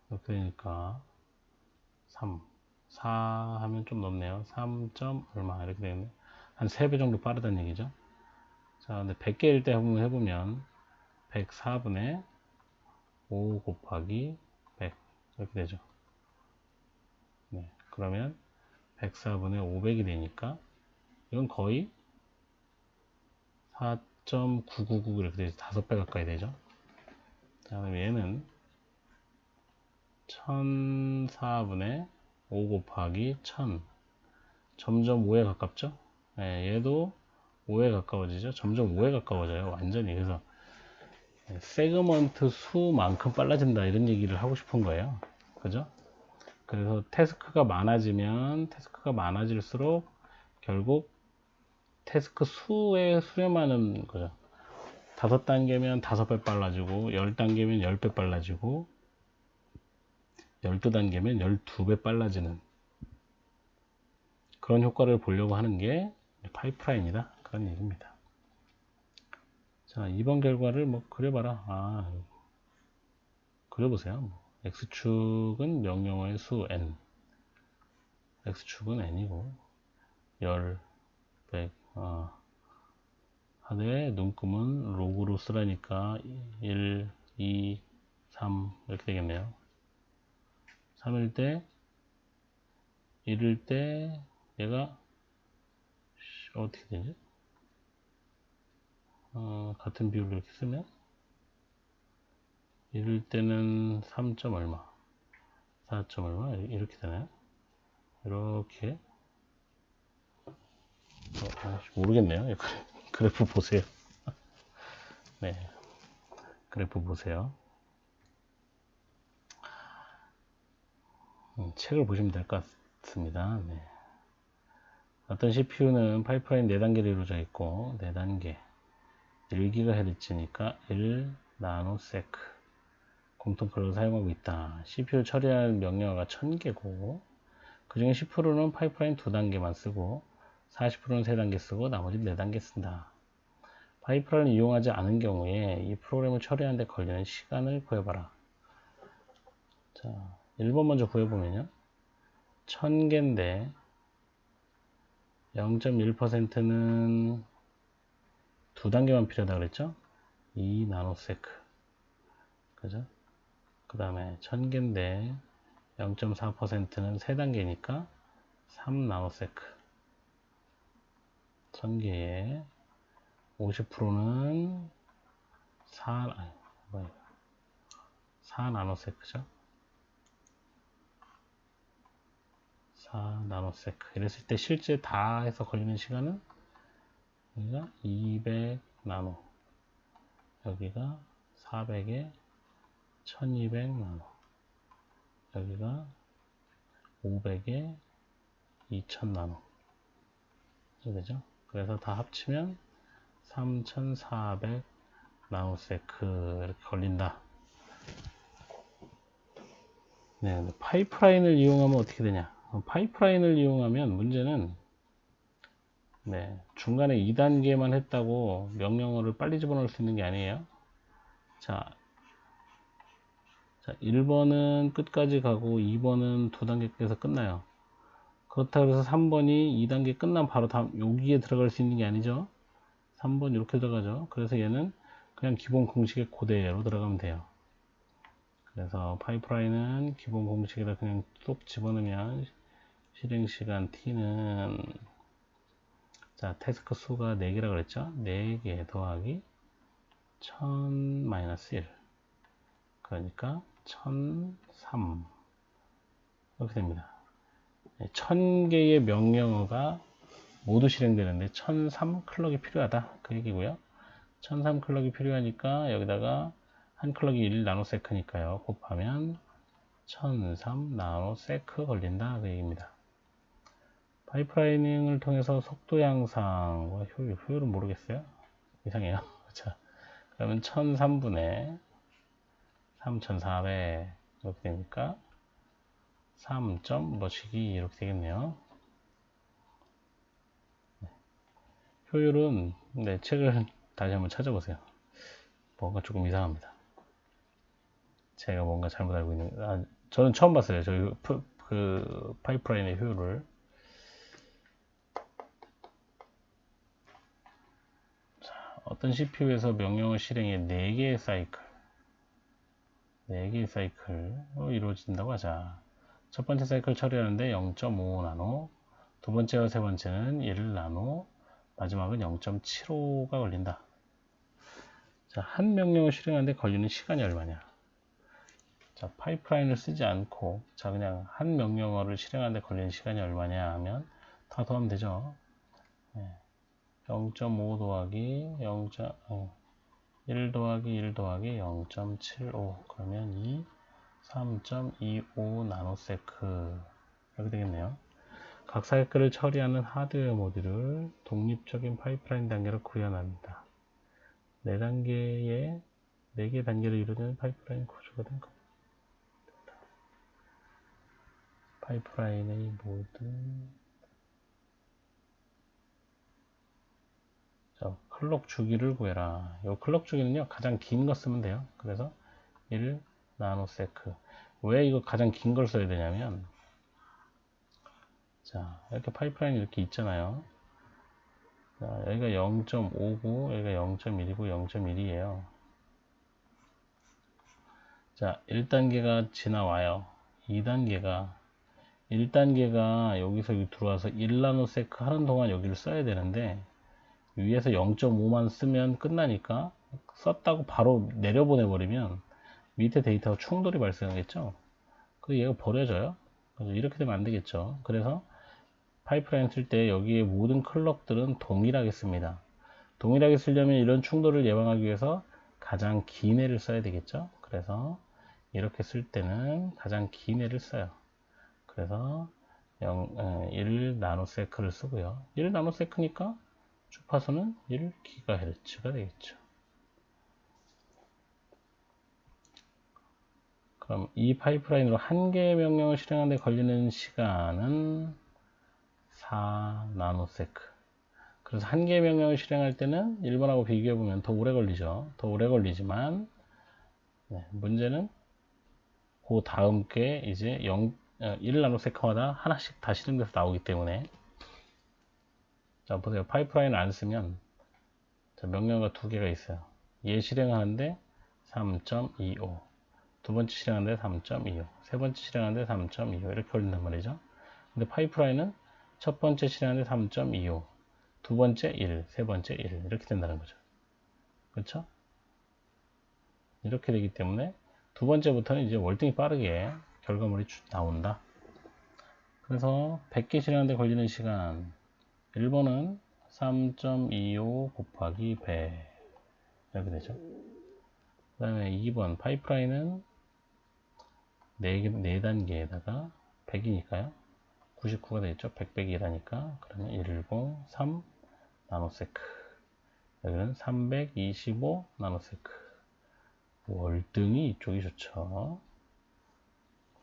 이렇게 되니까 3, 4 하면 좀 넘네요. 3. 얼마 이렇게 되겠네. 한 3배 정도 빠르다는 얘기죠. 자, 근데 100개일 때 한번 해보면 104분의 5 곱하기 100 이렇게 되죠. 네, 그러면 104분의 500이 되니까 이건 거의 4.999 이렇게 되죠. 5배 가까이 되죠. 자, 그럼 얘는 1004분의 5 곱하기 1000 점점 5에 가깝죠. 네, 얘도 5에 가까워지죠. 점점 5에 가까워져요. 완전히. 그래서 세그먼트 수만큼 빨라진다 이런 얘기를 하고 싶은 거예요. 그죠? 그래서 태스크가 많아질수록 결국 태스크 수에 수렴하는 거죠. 5단계면 5배 빨라지고 10단계면 10배 빨라지고 12단계면 12배 빨라지는 그런 효과를 보려고 하는 게 파이프라인이다. 그런 얘기입니다. 자, 이번 결과를 뭐 그려봐라. 그려보세요. x축은 명령어의 수 n, x축은 n이고 10, 100 하되 눈금은 로그로 쓰라니까 1, 2, 3 이렇게 되겠네요. 3일 때 1일 때 얘가 어떻게 되지? 같은 비율로 이렇게 쓰면 1일 때는 3. 얼마 4. 얼마 이렇게 되나요? 이렇게 모르겠네요. 그래프 보세요. 네, 그래프 보세요. 책을 보시면 될 것 같습니다. 네. 어떤 CPU는 파이프라인 4단계로 이루어져 있고 4단계 1GHz니까 1나노세크 공통 컬러를 사용하고 있다. CPU 처리할 명령어가 1000개고 그 중에 10%는 파이프라인 2단계만 쓰고 40%는 3단계 쓰고 나머지 4단계 쓴다. 파이프라인을 이용하지 않은 경우에 이 프로그램을 처리하는 데 걸리는 시간을 구해봐라. 자, 1번 먼저 구해보면요. 1000개인데 0.1%는 2단계만 필요하다 그랬죠? 2나노세크. 그죠? 그 다음에 1000개인데 0.4%는 3단계니까 3나노세크. 1000개에 50%는 4나노세크죠? 4나노세크. 이랬을 때 실제 다 해서 걸리는 시간은 여기가 200나노, 여기가 400에 1200나노, 여기가 500에 2000나노. 그죠? 그래서 다 합치면 3400 나노세크 이렇게 걸린다. 네, 파이프라인을 이용하면 어떻게 되냐? 파이프라인을 이용하면 문제는 네, 중간에 2단계만 했다고 명령어를 빨리 집어넣을 수 있는 게 아니에요. 자, 1번은 끝까지 가고 2번은 2단계에서 끝나요. 그렇다고 해서 3번이 2단계 끝나면 바로 다음 여기에 들어갈 수 있는 게 아니죠. 3번 이렇게 들어가죠. 그래서 얘는 그냥 기본 공식에 그대로 들어가면 돼요. 그래서 파이프라인은 기본 공식에다 그냥 쏙 집어넣으면 실행시간 t는 자, 태스크 수가 4개라 그랬죠? 4개 더하기 1000-1 그러니까 1003 이렇게 됩니다. 1000개의 명령어가 모두 실행되는데 1003 클럭이 필요하다. 그 얘기고요. 1003 클럭이 필요하니까 여기다가 한 클럭이 1 나노세크니까요. 곱하면 1003 나노세크 걸린다. 그 얘기입니다. 파이프라이닝을 통해서 속도 향상과 효율은 모르겠어요. 이상해요. 자, 그러면 1003분의 3400 이렇게 되니까 3. 뭐시기 이렇게 되겠네요. 효율은 책을 다시 한번 찾아보세요. 뭔가 조금 이상합니다. 제가 뭔가 잘못 알고 있는 저는 처음 봤어요. 저희 그 파이프라인의 효율을. 자, 어떤 CPU에서 명령어 실행에 4개의 사이클 이루어진다고 하자. 첫 번째 사이클 처리하는데 0.5 나노, 두 번째와 세 번째는 1 나노, 마지막은 0.75가 걸린다. 자, 한 명령을 실행하는데 걸리는 시간이 얼마냐? 자, 파이프라인을 쓰지 않고, 자, 그냥 한 명령어를 실행하는데 걸리는 시간이 얼마냐 하면, 다 더하면 되죠. 0.5 더하기 1 더하기 1 더하기 0.75. 그러면 3.25 나노세크. 이렇게 되겠네요. 각 사이클을 처리하는 하드웨어 모듈을 독립적인 파이프라인 단계로 구현합니다. 4단계의 4개 단계를 이루는 파이프라인 구조가 된 겁니다. 파이프라인의 모든 클럭 주기를 구해라. 이 클럭 주기는요, 가장 긴 거 쓰면 돼요. 그래서 1 나노세크. 왜 이거 가장 긴 걸 써야 되냐면, 자, 이렇게 파이프라인이 이렇게 있잖아요. 자, 여기가 0.5고, 여기가 0.1이고, 0.1이에요. 자, 1단계가 지나와요. 2단계가 1단계가 여기서 여기 들어와서 1나노세크 하는 동안 여기를 써야 되는데 위에서 0.5만 쓰면 끝나니까 썼다고 바로 내려보내 버리면 밑에 데이터와 충돌이 발생하겠죠. 그래서 얘가 버려져요. 그래서 이렇게 되면 안 되겠죠. 그래서 파이프라인 쓸 때 여기에 모든 클럭들은 동일하게 씁니다. 동일하게 쓰려면 이런 충돌을 예방하기 위해서 가장 긴 애를 써야 되겠죠. 그래서 이렇게 쓸 때는 가장 긴 애를 써요. 그래서 1 나노세크를 쓰고요. 1 나노세크니까 주파수는 1GHz가 되겠죠. 그럼 이 파이프라인으로 한 개의 명령을 실행하는 데 걸리는 시간은 4 나노세크. 그래서 한 개의 명령을 실행할 때는 1번하고 비교해보면 더 오래 걸리죠. 더 오래 걸리지만 문제는 그 다음 게 이제 1 나노세크마다 하나씩 다 실행돼서 나오기 때문에 자 보세요. 파이프라인을 안 쓰면 자, 명령어가 두 개가 있어요. 얘 실행하는데 3.25 두 번째 실행하는데 3.25 세 번째 실행하는데 3.25 이렇게 걸린단 말이죠. 근데 파이프라인은 첫 번째 실행하는데 3.25 두 번째 1 세 번째 1 이렇게 된다는 거죠. 그렇죠? 이렇게 되기 때문에 두 번째부터는 이제 월등히 빠르게 결과물이 나온다. 그래서 100개 실행하는데 걸리는 시간 1번은 3.25 곱하기 100 이렇게 되죠. 그 다음에 2번 파이프라인은 4단계에다가 100이니까요. 99가 되겠죠. 100, 100이 1하니까 그러면 103 나노세크 여기는 325 나노세크 월등히 이쪽이 좋죠.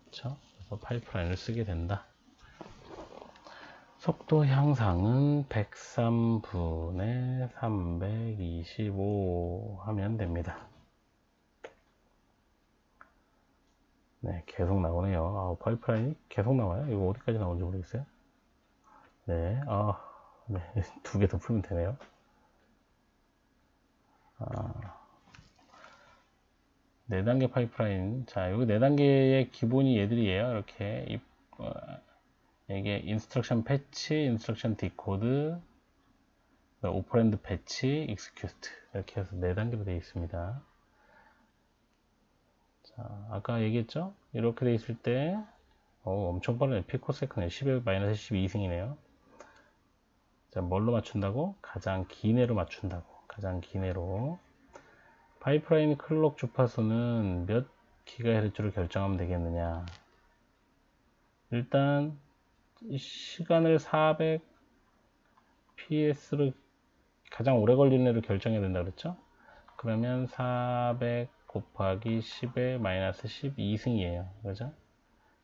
그렇죠? 그래서 파이프라인을 쓰게 된다. 속도 향상은 103분의 325 하면 됩니다. 네, 계속 나오네요. 파이프라인이 계속 나와요. 이거 어디까지 나오는지 모르겠어요. 네, 네, 2개 더 풀면 되네요. 네 단계 파이프라인. 자, 여기 4단계의 기본이 얘들이에요. 이렇게, 이게 인스트럭션 패치, 인스트럭션 디코드, 오퍼랜드 패치, 익스큐트. 이렇게 해서 4단계로 되어 있습니다. 자, 아까 얘기했죠? 이렇게 되어 있을 때, 엄청 빠르네. 피코세컨에 10의 마이너스 12승이네요. 자, 뭘로 맞춘다고? 가장 긴 애로 맞춘다고. 가장 긴 애로. 파이프라인 클록 주파수는 몇 기가헤르츠로 결정하면 되겠느냐. 일단 시간을 400 PS로 가장 오래 걸리는 애로 결정해야 된다 그랬죠? 그러면 400 곱하기 10의 마이너스 12승이에요. 그죠?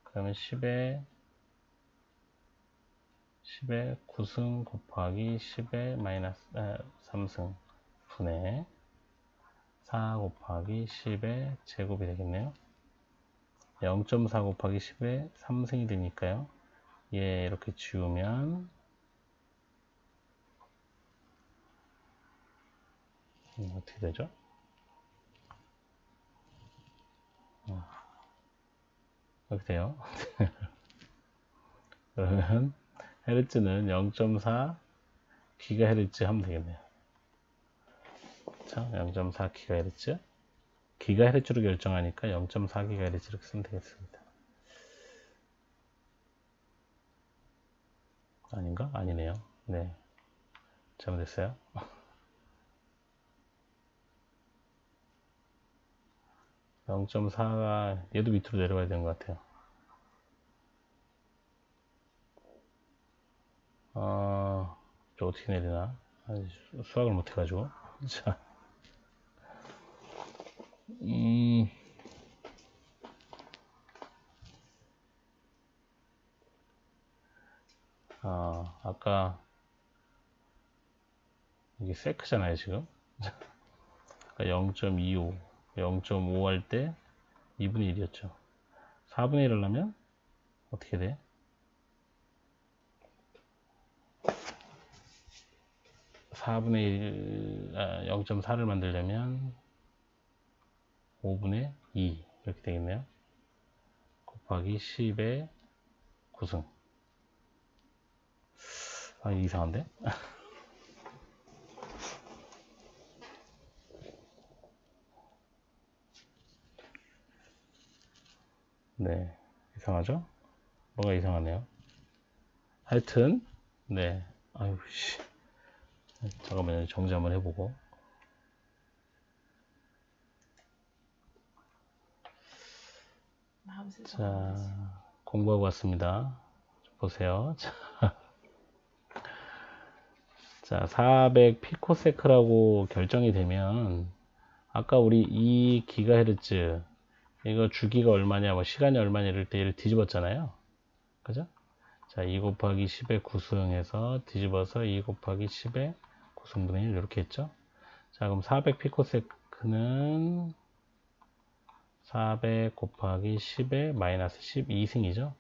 그러면 10의 9승 곱하기 10의 마이너스 3승 분의 4 곱하기 10의 제곱이 되겠네요. 0.4 곱하기 10의 3승이 되니까요. 예, 이렇게 지우면 어떻게 되죠? 이렇게 돼요. 그러면 헤르츠는 0.4 기가헤르츠 하면 되겠네요. 자, 0.4 기가헤르츠. 기가헤르츠로 결정하니까 0.4 기가헤르츠 이렇게 쓰면 되겠습니다. 아닌가? 아니네요. 네. 잘못됐어요. 0.4가 얘도 밑으로 내려가야 되는 것 같아요. 저 어떻게 내리나? 수학을 못해가지고. 자, 아까 이게 세크잖아요, 지금. 0.25, 0.5 할 때 2분의 1이었죠. 4분의 1을 하면 어떻게 돼? 4분의 1, 0.4를 만들려면 5분의 2 이렇게 되겠네요. 곱하기 10의 9승. 이상한데? 네, 이상하죠? 뭐가 이상하네요. 하여튼, 네, 아유, 씨. 잠깐만요, 정지 한번 해보고. 자, 공부하고 왔습니다. 보세요. 자, 400 피코세크라고 결정이 되면, 아까 우리 2GHz, 이거 주기가 얼마냐, 뭐 시간이 얼마냐 이럴 때 얘를 뒤집었잖아요. 그죠? 자, 2 곱하기 10의 9승해서 뒤집어서 2 곱하기 10의 9승분의 1 이렇게 했죠. 자, 그럼 400 피코세크는 400 곱하기 10의 마이너스 12승이죠.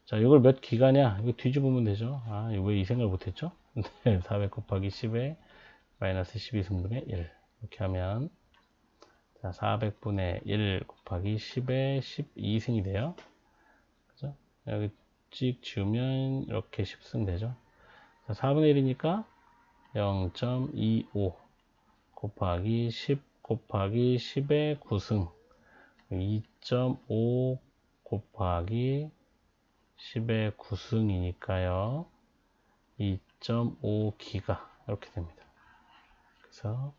자, 이걸 몇 기가냐? 이거 뒤집으면 되죠. 이거 왜 이 생각을 못했죠? 네, 400 곱하기 10의 마이너스 12승분의 1 이렇게 하면 자, 400분의 1 곱하기 10의 12승이 돼요. 그죠? 여기 찍 지우면 이렇게 10승 되죠. 자, 4분의 1이니까 0.25 곱하기 10 곱하기 10의 9승 2.5 곱하기 10의 9승이니까요 2.5기가 이렇게 됩니다. 그래서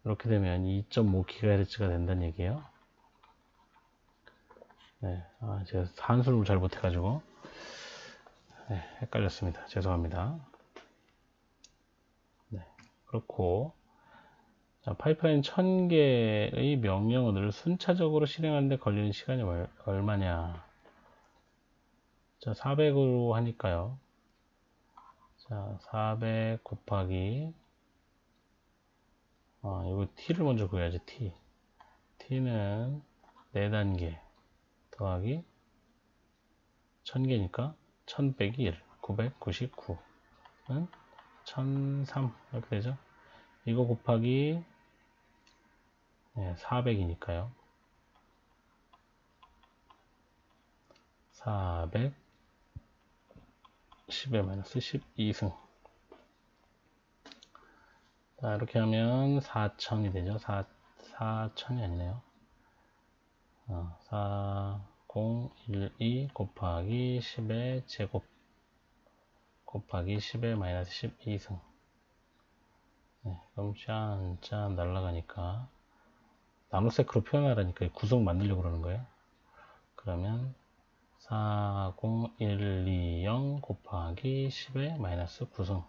이렇게 되면 2.5GHz가 된다는 얘기예요. 네, 제가 한술을 잘 못해가지고 네, 헷갈렸습니다. 죄송합니다. 네, 그렇고 자, 파이프라인 1000개의 명령어들을 순차적으로 실행하는데 걸리는 시간이 얼마냐? 자, 400으로 하니까요. 자, 400 곱하기 이거 t를 먼저 구해야지. t는 4단계 더하기 1000개니까 1000 빼기 1 999는 1003 이렇게 되죠. 이거 곱하기 400이니까요. 400 10의 마이너스 12승. 자, 이렇게 하면 4000이 되죠. 4000이 아니네요. 4 4012 곱하기 10의 제곱 곱하기 10의 마이너스 12승. 네, 그럼 짠짠 날라가니까 나노세크로 표현하라니까 구성 만들려고 그러는 거예요. 그러면 40120 곱하기 10의 마이너스 9승.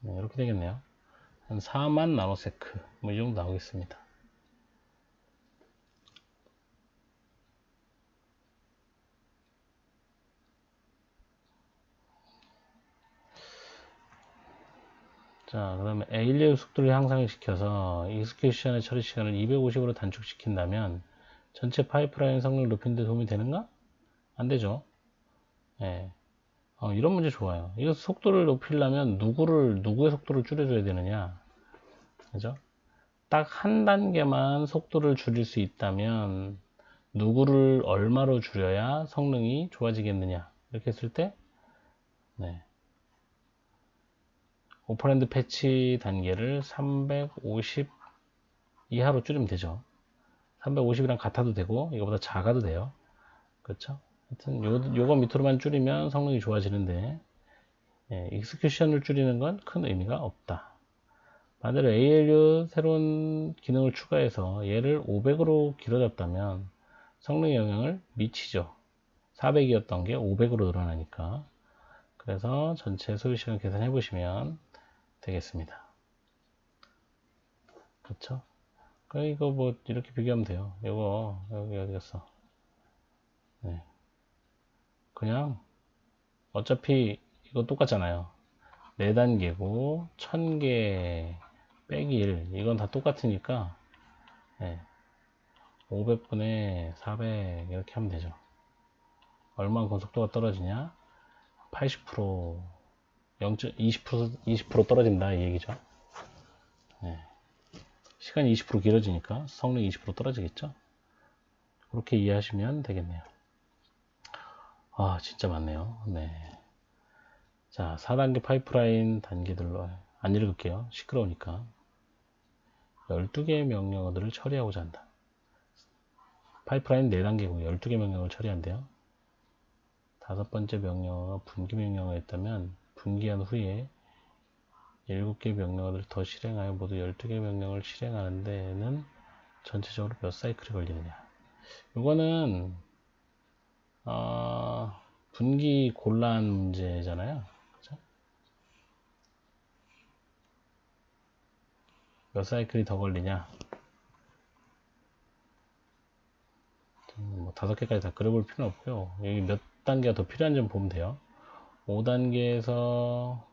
네, 이렇게 되겠네요. 한 4만 나노세크 뭐 이 정도 나오겠습니다. 자, 그 다음에 ALU 속도를 향상을 시켜서 익스큐션의 처리 시간을 250으로 단축시킨다면 전체 파이프라인 성능을 높이는 데 도움이 되는가? 안 되죠. 예. 이런 문제 좋아요. 이거 속도를 높이려면 누구의 속도를 줄여줘야 되느냐? 그죠? 딱 한 단계만 속도를 줄일 수 있다면 누구를 얼마로 줄여야 성능이 좋아지겠느냐? 이렇게 했을 때, 네. 오퍼랜드 패치 단계를 350 이하로 줄이면 되죠. 350이랑 같아도 되고 이거보다 작아도 돼요. 그렇죠? 하여튼 요거 밑으로만 줄이면 성능이 좋아지는데 익스큐션을 줄이는 건 큰 의미가 없다. 반대로 ALU 새로운 기능을 추가해서 얘를 500으로 길어졌다면 성능에 영향을 미치죠. 400이었던 게 500으로 늘어나니까. 그래서 전체 소요시간 계산해 보시면 되겠습니다. 그렇죠? 이거 뭐 이렇게 비교하면 돼요. 이거 여기 어디 갔어? 네. 그냥 어차피 이거 똑같잖아요. 4단계고 1000개 빼기 1 이건 다 똑같으니까 네. 500분의 400 이렇게 하면 되죠. 얼마만큼 속도가 떨어지냐? 80% 20% 떨어진다 이 얘기죠. 네. 시간이 20% 길어지니까 성능이 20% 떨어지겠죠. 그렇게 이해하시면 되겠네요. 아 진짜 많네요. 네. 자 4단계 파이프라인 단계들로 안 읽을게요. 시끄러우니까. 12개의 명령어들을 처리하고자 한다. 파이프라인 4단계고 12개 명령어를 처리한대요. 5번째 명령어가 분기 명령어였다면 분기한 후에 7개 명령어를 더 실행하여 모두 12개 명령을 실행하는 데는 전체적으로 몇 사이클이 걸리느냐. 이거는 분기 곤란 문제잖아요. 그렇죠? 몇 사이클이 더 걸리냐. 뭐 5개까지 다 그려볼 필요는 없고요. 여기 몇 단계가 더 필요한지 보면 돼요. 5단계에서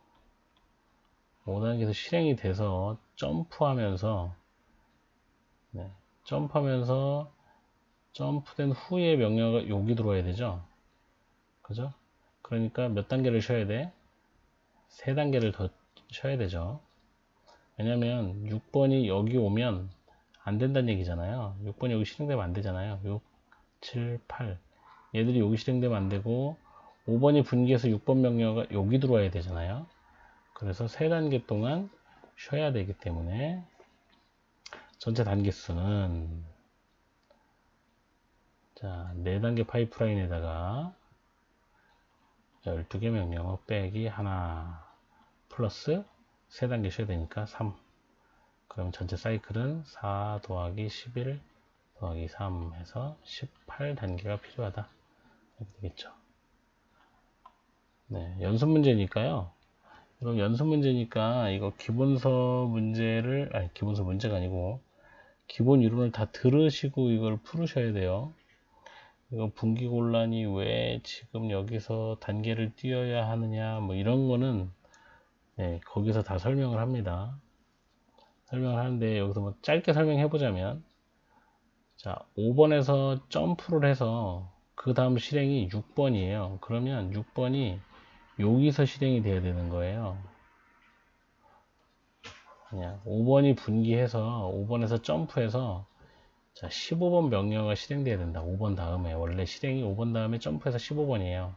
실행이 돼서 점프하면서 점프된 후에 명령어가 여기 들어와야 되죠. 그죠? 그러니까 몇 단계를 쉬어야 돼? 3단계를 더 쉬어야 되죠. 왜냐면 6번이 여기 오면 안 된다는 얘기잖아요. 6번이 여기 실행되면 안 되잖아요. 6, 7, 8 얘들이 여기 실행되면 안 되고 5번이 분기해서 6번 명령어가 여기 들어와야 되잖아요. 그래서 3단계 동안 쉬어야 되기 때문에 전체 단계 수는 자 4단계 파이프라인에다가 12개 명령어 빼기 하나 플러스 3단계 쉬어야 되니까 3 그러면 전체 사이클은 4 더하기 11 더하기 3 해서 18단계가 필요하다 이렇게 되겠죠. 네, 연습 문제니까요. 그럼 연습 문제니까 이거 기본서 문제를 기본서 문제가 아니고 기본 이론을 다 들으시고 이걸 풀으셔야 돼요. 이거 분기곤란이 왜 지금 여기서 단계를 띄어야 하느냐 뭐 이런 거는 거기서 다 설명을 합니다. 설명을 하는데 여기서 뭐 짧게 설명해 보자면 자 5번에서 점프를 해서 그 다음 실행이 6번이에요. 그러면 6번이 여기서 실행이 돼야 되는 거예요. 그냥 5번이 분기해서 5번에서 점프해서 자 15번 명령어가 실행돼야 된다. 5번 다음에 원래 실행이 5번 다음에 점프해서 15번이에요.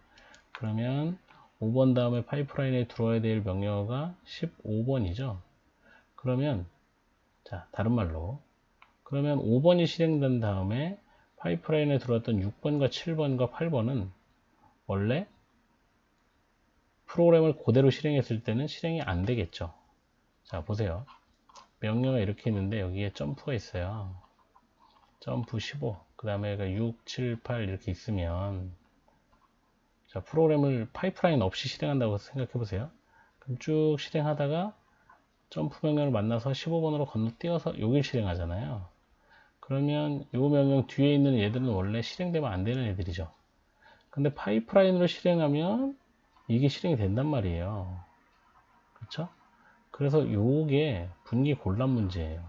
그러면 5번 다음에 파이프라인에 들어와야 될 명령어가 15번이죠. 그러면 자 다른 말로 그러면 5번이 실행된 다음에 파이프라인에 들어왔던 6번과 7번과 8번은 원래 프로그램을 그대로 실행했을 때는 실행이 안 되겠죠. 자, 보세요. 명령어가 이렇게 있는데 여기에 점프가 있어요. 점프 15. 그 다음에 6, 7, 8 이렇게 있으면 자, 프로그램을 파이프라인 없이 실행한다고 생각해 보세요. 그럼 쭉 실행하다가 점프 명령을 만나서 15번으로 건너뛰어서 여길 실행하잖아요. 그러면 이 명령 뒤에 있는 얘들은 원래 실행되면 안 되는 애들이죠. 근데 파이프라인으로 실행하면 이게 실행이 된단 말이에요. 그렇죠? 그래서 요게 분기 곤란 문제예요.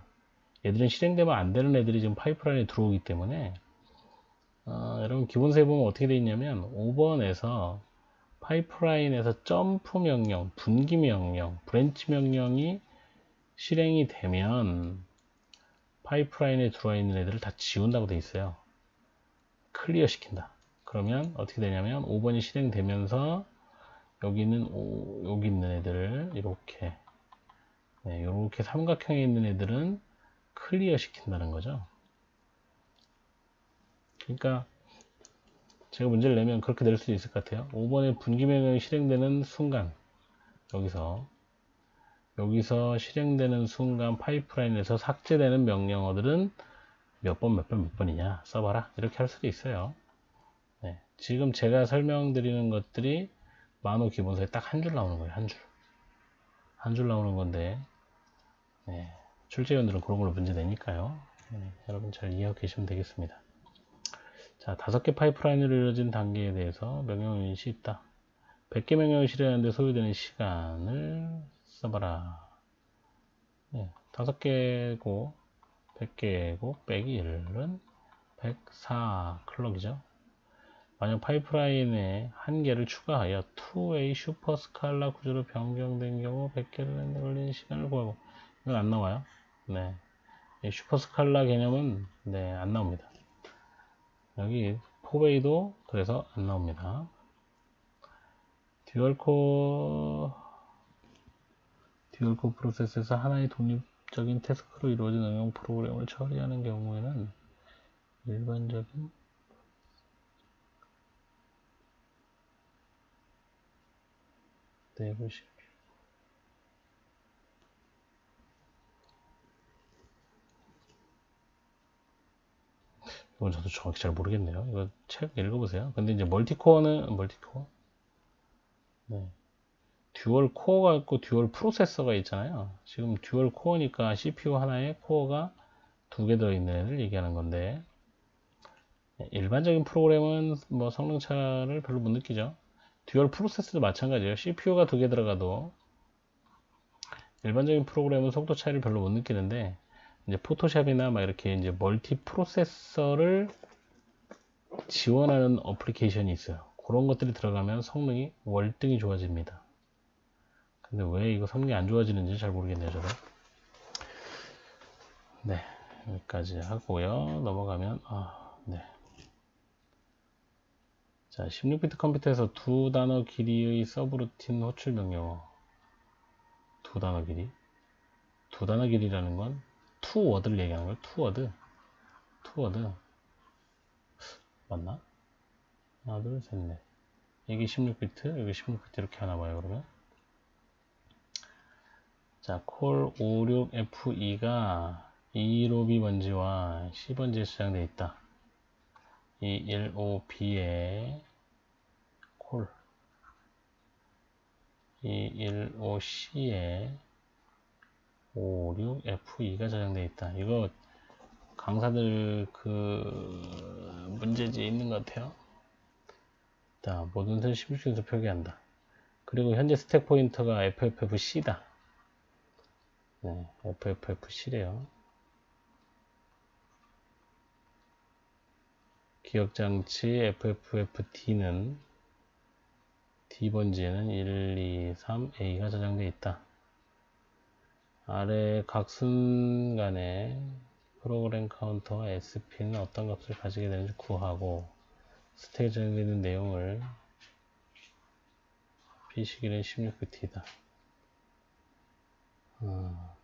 얘들은 실행되면 안 되는 애들이 지금 파이프라인에 들어오기 때문에 여러분 기본서에 보면 어떻게 되어 있냐면 5번에서 파이프라인에서 점프 명령, 분기 명령, 브랜치 명령이 실행이 되면 파이프라인에 들어와 있는 애들을 다 지운다고 되어 있어요. 클리어 시킨다. 그러면 어떻게 되냐면 5번이 실행되면서 여기 있는 애들을 이렇게 이렇게 삼각형에 있는 애들은 클리어 시킨다는 거죠. 그러니까 제가 문제를 내면 그렇게 낼 수도 있을 것 같아요. 5번의 분기 명령이 실행되는 순간 여기서 실행되는 순간 파이프라인에서 삭제되는 명령어들은 몇 번이냐 써봐라 이렇게 할 수도 있어요. 네, 지금 제가 설명드리는 것들이 만호 기본서에 딱 한 줄 나오는 거예요. 한 줄 나오는 건데 네, 출제위원들은 그런 걸로 문제 내니까요. 여러분 잘 이해하고 계시면 되겠습니다. 자, 5개 파이프라인으로 이루어진 단계에 대해서 명령 유닛이 있다. 100개 명령을 실행하는데 소요되는 시간을 써봐라. 네, 5개고 100개고 빼기 1은 104 클럭이죠. 만약 파이프라인에 한 개를 추가하여 2way 슈퍼 스칼라 구조로 변경된 경우 100개를 걸리는 시간을 구하고 이건 안 나와요. 네, 슈퍼 스칼라 개념은 네, 안 나옵니다. 여기 4way도 그래서 안 나옵니다. 듀얼코어 프로세스에서 하나의 독립적인 태스크로 이루어진 응용 프로그램을 처리하는 경우에는 일반적인 내부 CPU 이건 저도 정확히 잘 모르겠네요. 이거 책 읽어보세요. 근데 이제 멀티코어는 네. 듀얼 코어가 있고 듀얼 프로세서가 있잖아요. 지금 듀얼 코어니까 CPU 하나에 코어가 2개 들어있는 애를 얘기하는 건데 일반적인 프로그램은 뭐 성능 차를 별로 못 느끼죠. 듀얼 프로세서도 마찬가지예요. CPU가 2개 들어가도 일반적인 프로그램은 속도 차이를 별로 못 느끼는데 이제 포토샵이나 막 이렇게 이제 멀티 프로세서를 지원하는 어플리케이션이 있어요. 그런 것들이 들어가면 성능이 월등히 좋아집니다. 근데 왜 이거 성능이 안 좋아지는지 잘 모르겠네요, 저도. 네, 여기까지 하고요. 넘어가면 네. 자, 16비트 컴퓨터에서 2단어 길이의 서브루틴 호출 명령어. 2단어 길이. 2단어 길이라는 건 투워드를 얘기하는 거예요. 투워드. 맞나? 하나, 둘, 셋, 넷. 여기 16비트, 여기 16비트 이렇게 하나 봐요, 그러면. 자, 콜 56F2가 215B번지와 C번지에 수정되어 있다. 이 15B에 콜, 이 15C에 56F2가 저장되어 있다. 이거 강사들 그 문제지에 있는 것 같아요. 자, 모든 선 16중에서 표기한다. 그리고 현재 스택 포인터가 FFFC다. 네, FFFC래요. 기억장치 FFFD는 D번지에는 1, 2, 3A가 저장되어 있다. 아래 각 순간에 프로그램 카운터와 SP는 어떤 값을 가지게 되는지 구하고 스택에 저장되는 내용을 PC 길이는 16비트이다.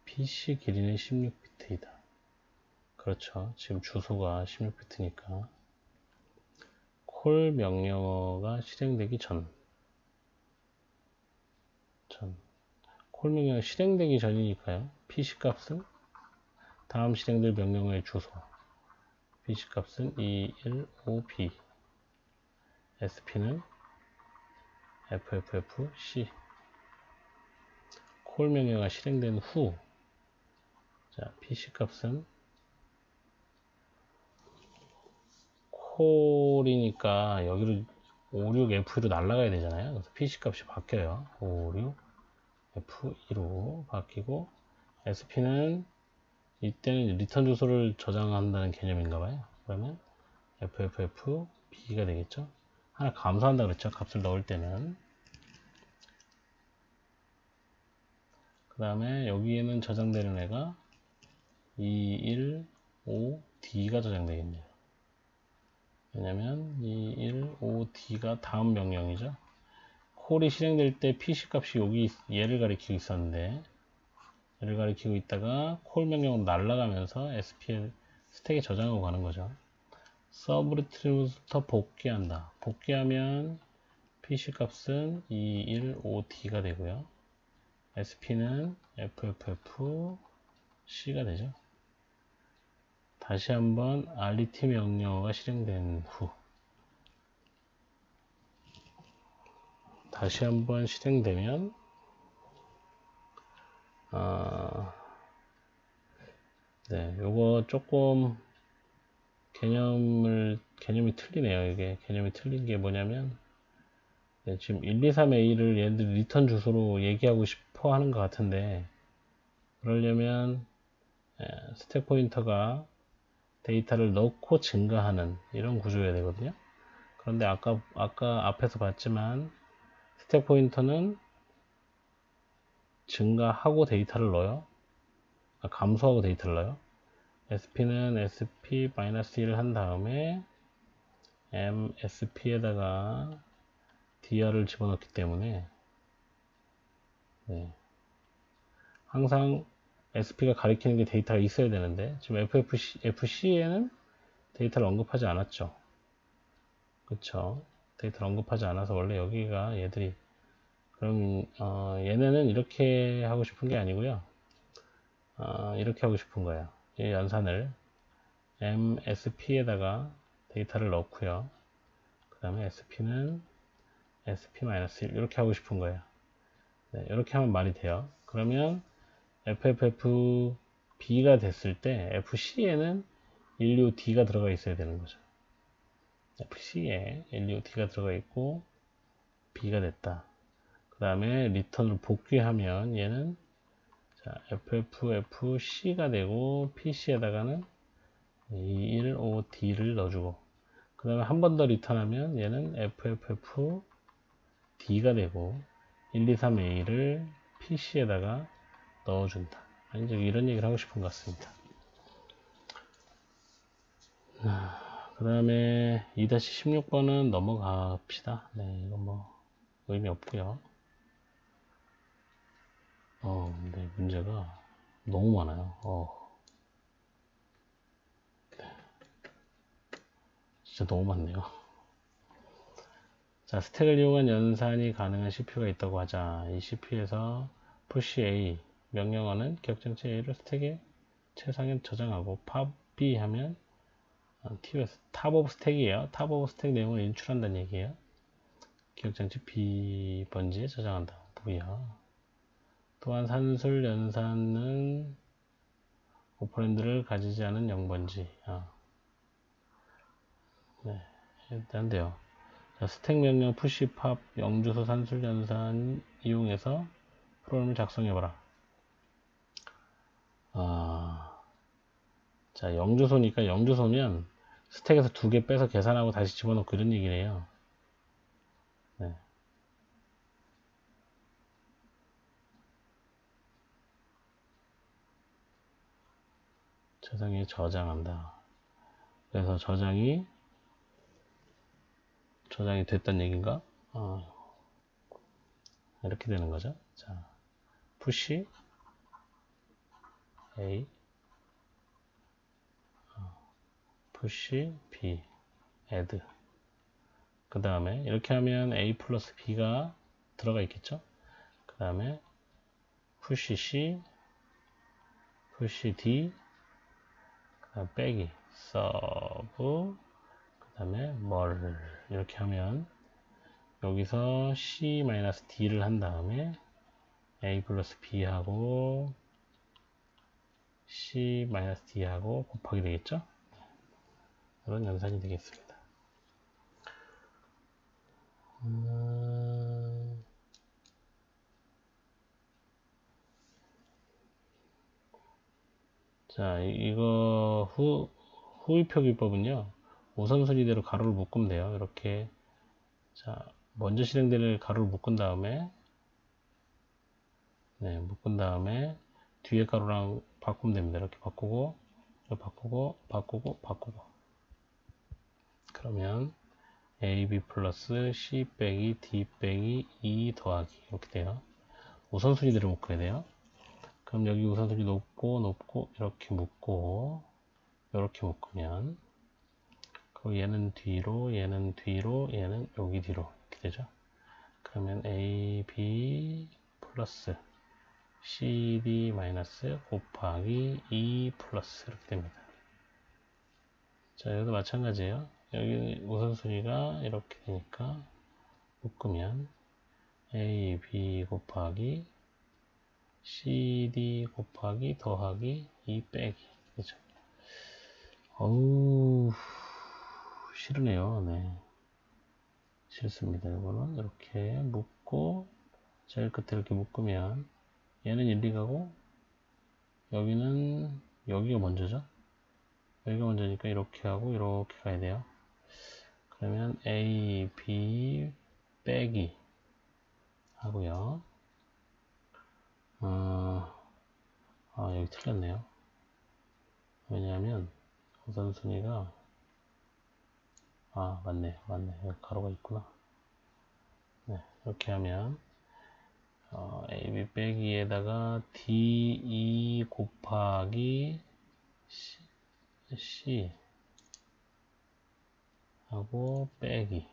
PC 길이는 16비트이다. 그렇죠. 지금 주소가 16비트니까 콜 명령어가 실행되기 전. 콜 명령어 실행되기 전이니까요. PC 값은 다음 실행될 명령어의 주소. PC 값은 215B. SP는 FFFC. 콜 명령어가 실행된 후. 자, PC 값은 콜이니까 여기로 56F2로 날아가야 되잖아요. 그래서 PC 값이 바뀌어요. 56F2로 바뀌고, SP는 이때는 리턴 주소를 저장한다는 개념인가 봐요. 그러면 FFFB가 되겠죠. 하나 감소한다 그랬죠. 값을 넣을 때는. 그 다음에 여기에는 저장되는 애가 215D가 저장되겠네요. 왜냐면 215D가 다음 명령이죠. 콜이 실행될 때 PC 값이 여기 얘를 가리키고 있었는데, 얘를 가리키고 있다가 콜 명령으로 날아가면서 SPL 스택에 저장하고 가는 거죠. 서브리트리부터 복귀한다. 복귀하면 PC 값은 215D가 되고요. SP는 FFFC가 되죠. 다시 한번 RET 명령어가 실행된 후 다시 한번 실행되면 네, 요거 조금 개념이 틀리네요. 이게 개념이 틀린 게 뭐냐면, 네, 지금 123A를 얘네들 리턴 주소로 얘기하고 싶어 하는 것 같은데, 그러려면 스택 포인터가 데이터를 넣고 증가하는 이런 구조여야 되거든요. 그런데 아까 앞에서 봤지만 스택 포인터는 증가하고 데이터를 넣어요. 감소하고 데이터를 넣어요. SP는 SP-1을 한 다음에 MSP에다가 dr을 집어넣기 때문에, 네, 항상 SP가 가리키는 게 데이터가 있어야 되는데 지금 FC에는 데이터를 언급하지 않았죠. 그쵸? 데이터를 언급하지 않아서 원래 여기가 얘들이, 그럼 얘네는 이렇게 하고 싶은 게 아니고요. 이렇게 하고 싶은 거예요. 이 연산을 MSP에다가 데이터를 넣고요. 그 다음에 SP는 SP-1 이렇게 하고 싶은 거예요. 네, 이렇게 하면 말이 돼요. 그러면 FFFB가 됐을 때 FC에는 125D가 들어가 있어야 되는 거죠. FC에 125D가 들어가 있고 B가 됐다. 그 다음에 리턴으로 복귀하면 얘는 자, FFFC가 되고 PC에다가는 215D를 넣어주고, 그 다음에 한 번 더 리턴하면 얘는 FFFD가 되고 123A를 PC에다가 넣어준다. 이제 이런 얘기를 하고 싶은 것 같습니다. 그 다음에 2-16번은 넘어갑시다. 네, 이건 뭐 의미 없고요. 근데 문제가 너무 많아요. 진짜 너무 많네요. 자, 스택을 이용한 연산이 가능한 CPU가 있다고 하자. 이 CPU에서 push A 명령어는 기억장치 A를 스택에 최상에 저장하고 pop B 하면 TOS 탑 오브 스택이에요. 탑 오브 스택 내용을 인출한다는 얘기예요. 기억장치 B 번지에 저장한다. 뭐야? 또한 산술 연산은 오퍼랜드를 가지지 않은 0번지. 네, 일단 돼요. 자, 스택 명령 푸시 팝 영주소 산술 연산 이용해서 프로그램을 작성해봐라. 자, 영주소니까 영주소면 스택에서 2개 빼서 계산하고 다시 집어넣고 이런 얘기래요. 네. 저장에 저장한다. 그래서 저장이 됐단 얘기인가? 이렇게 되는 거죠. 자, push A, push B, add. 그 다음에 이렇게 하면 a 플러스 b가 들어가 있겠죠. 그 다음에 푸시 c, 푸시 d, 그 다음 빼기 서브, 그 다음에 뭘 이렇게 하면 여기서 c-d를 한 다음에 a 플러스 b하고 c-d하고 곱하기 되겠죠. 이런 연산이 되겠습니다. 자, 이거 후위표 기법은요, 우선순위대로 가로를 묶으면 돼요. 이렇게. 자, 먼저 실행될 가로를 묶은 다음에, 네, 묶은 다음에, 뒤에 가로랑 바꾸면 됩니다. 이렇게 바꾸고, 바꾸고. 그러면, AB 플러스 C 빼기 D 빼기 E 더하기. 이렇게 돼요. 우선순위대로 묶어야 돼요. 그럼 여기 우선순위 높고, 이렇게 묶고, 이렇게 묶으면, 그리고 얘는 뒤로, 얘는 여기 뒤로 이렇게 되죠. 그러면 A, B 플러스 CD 마이너스 곱하기 E 플러스 이렇게 됩니다. 자, 여기도 마찬가지예요. 여기 우선순위가 이렇게 되니까 묶으면 A, B 곱하기 CD 곱하기 더하기 E 빼기. 그죠? 어우, 싫으네요. 네. 싫습니다. 이거는 이렇게 묶고, 제일 끝에 이렇게 묶으면, 얘는 1, 2 가고, 여기가 먼저죠? 여기가 먼저니까 이렇게 하고, 이렇게 가야 돼요. 그러면 A, B, 빼기 하고요. 여기 틀렸네요. 왜냐하면, 우선순위가, 맞네. 여기 가로가 있구나. 네, 이렇게 하면, AB 빼기에다가 DE 곱하기 C 하고 빼기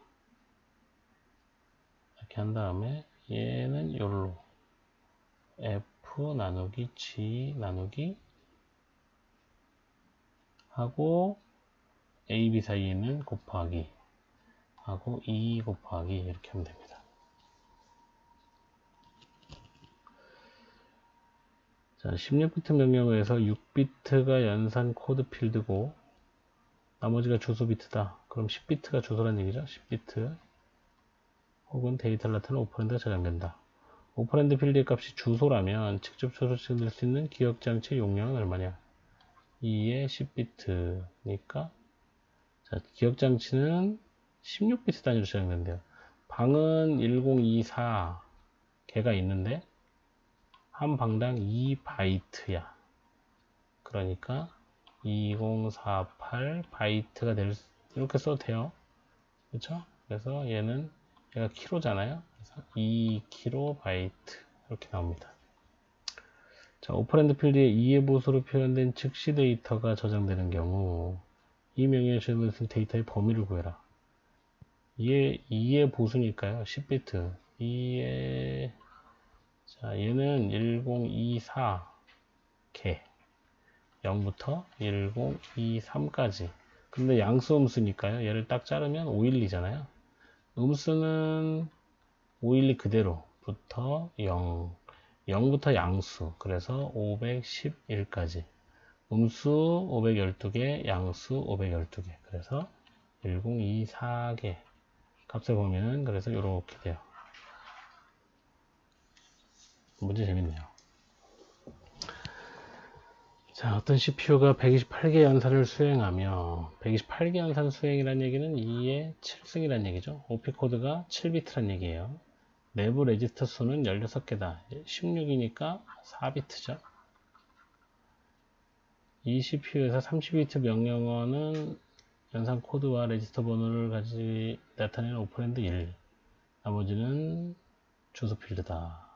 이렇게 한 다음에 얘는 요로 F 나누기 G 나누기 하고 AB 사이에는 곱하기 하고 E 곱하기 이렇게 하면 됩니다. 자, 16비트 명령어에서 6비트가 연산 코드 필드고 나머지가 주소 비트다. 그럼 10비트가 주소란 얘기죠. 10비트 혹은 데이터를 나타내는 오퍼랜드가 저장된다. 오퍼랜드 필드의 값이 주소라면 직접 주소 측정될 수 있는 기억장치 용량은 얼마냐? 2의 10비트니까 자, 기억장치는 16비트 단위로 저장된대요. 방은 1024 개가 있는데 한 방당 2바이트야. 그러니까 2048 바이트가 이렇게 써도 돼요. 그렇죠? 그래서 얘가 키로잖아요. 그래서 2kB 이렇게 나옵니다. 자, 오퍼랜드 필드에 2의 보수로 표현된 즉시 데이터가 저장되는 경우 이 명령에 저장된 데이터의 범위를 구해라. 2의 보수니까요. 10비트. 자, 얘는 1024개. 0부터 1023까지. 근데 양수 음수니까요. 얘를 딱 자르면 512잖아요. 음수는 512 그대로부터 0부터 양수. 그래서 511까지. 음수 512개, 양수 512개. 그래서 1024개. 값을 보면은 그래서 이렇게 돼요. 문제 재밌네요. 자, 어떤 CPU가 128개 연산을 수행하며 128개 연산 수행이란 얘기는 2의 7승이란 얘기죠. OP 코드가 7비트란 얘기예요. 내부 레지스터 수는 16개다. 16이니까 4비트죠. 이 CPU에서 30비트 명령어는 연산 코드와 레지스터 번호를 나타내는 오퍼랜드 1. 나머지는 주소 필드다.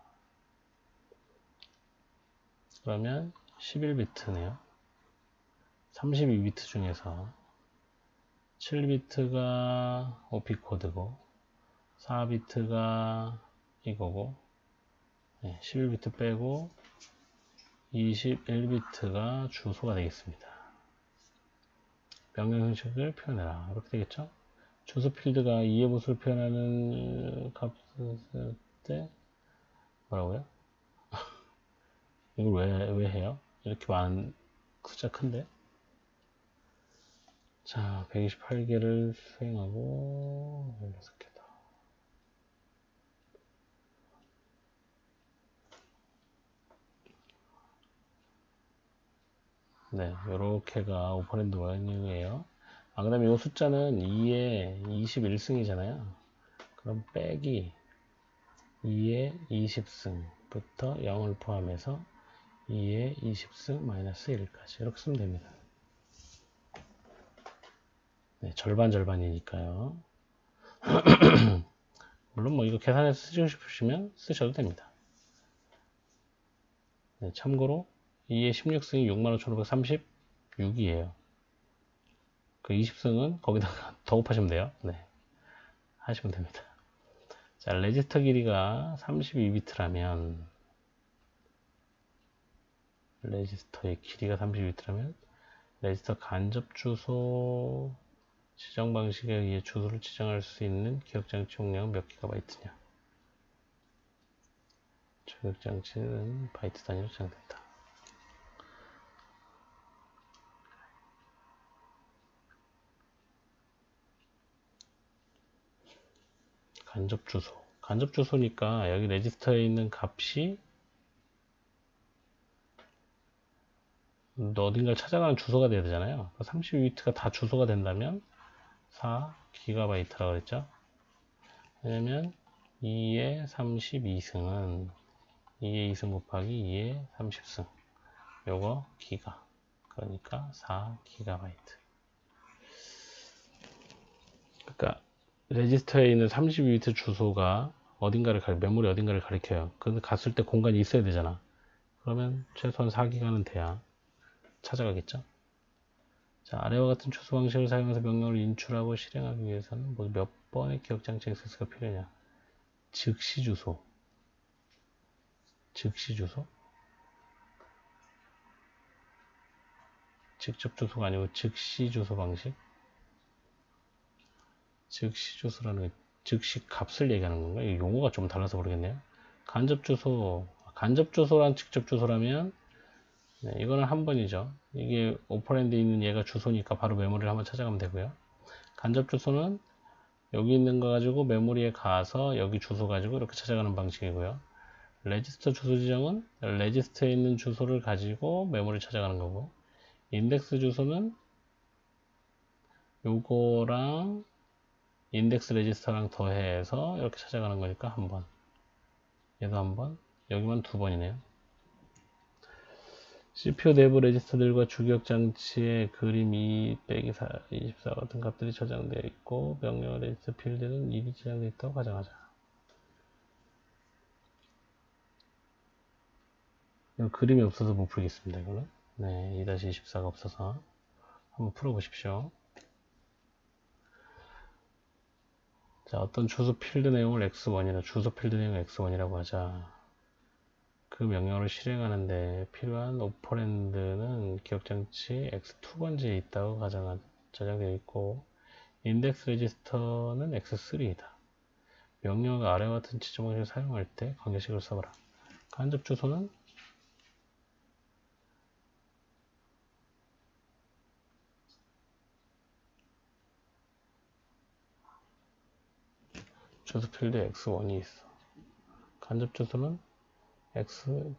그러면 11비트네요. 32비트 중에서 7비트가 OP 코드고 4비트가 이거고 11비트 빼고 21비트가 주소가 되겠습니다. 명령 형식을 표현해라. 이렇게 되겠죠? 주소 필드가 2의 보수를 표현하는 값을 쓸 때 뭐라고요? 이걸 왜 해요? 이렇게 많은 숫자 큰데? 자, 128개를 수행하고 16개다. 네, 요렇게가 오퍼랜드 원형이에요. 그 다음에 이 숫자는 2의 21승이잖아요. 그럼 빼기 2의 20승부터 0을 포함해서 2의 20승 마이너스 1까지 이렇게 쓰면 됩니다. 네, 절반이니까요. 물론 뭐 이거 계산해서 쓰고 싶으시면 쓰셔도 됩니다. 네, 참고로 2의 16승이 65,536이에요. 그 20승은 거기다가 더 곱하시면 돼요. 네, 하시면 됩니다. 자, 레지스터 길이가 32비트라면 레지스터의 길이가 32비트라면 레지스터 간접 주소 지정 방식에 의해 주소를 지정할 수 있는 기억장치 용량은 몇 기가바이트냐? 기억장치는 바이트 단위로 지정된다. 간접 주소. 간접 주소니까 여기 레지스터에 있는 값이 어딘가를 찾아가는 주소가 돼야 되잖아요. 32비트가 다 주소가 된다면 4GB라고 그랬죠. 왜냐면 2의 32승은 2의 2승 곱하기 2의 30승 요거 기가, 그러니까 4GB. 그러니까 레지스터에 있는 32비트 주소가 메모리 어딘가를 가리켜요. 근데 갔을 때 공간이 있어야 되잖아. 그러면 최소한 4기가는 돼야 찾아가겠죠. 자, 아래와 같은 주소 방식을 사용해서 명령을 인출하고 실행하기 위해서는 몇 번의 기억장치 액세스가 필요하냐? 즉시 주소. 직접 주소가 아니고 즉시 주소 방식. 즉시 주소라는 게 즉시 값을 얘기하는 건가? 이 용어가 좀 달라서 모르겠네요. 간접 주소랑 직접 주소라면 네, 이거는 한 번이죠. 이게 오퍼랜드에 있는 얘가 주소니까 바로 메모리를 한번 찾아가면 되고요. 간접 주소는 여기 있는 거 가지고 메모리에 가서 여기 주소 가지고 이렇게 찾아가는 방식이고요. 레지스터 주소 지정은 레지스터에 있는 주소를 가지고 메모리를 찾아가는 거고, 인덱스 주소는 요거랑 인덱스 레지스터랑 더해서 이렇게 찾아가는 거니까 한 번, 얘도 한 번, 여기만 두 번이네요. CPU 내부 레지스터들과 주기억 장치의 그림 2 빼기 24 같은 값들이 저장되어 있고 명령 레지스터 필드는 1이 저장되어 있다고 가정하자. 그림이 없어서 못 풀겠습니다. 이거는. 네, 2-24가 없어서 한번 풀어보십시오. 자, 어떤 주소 필드 내용을 x1이라 주소 필드 내용 x1이라고 하자. 그 명령어를 실행하는데 필요한 오퍼랜드는 기억장치 x2번지에 있다고 저장되어 있고 인덱스 레지스터는 x3이다. 명령어가 아래와 같은 지정 방식을 사용할 때 관계식을 써봐라. 간접 주소는 주소 필드에 x1이 있어. 간접 주소는 x1이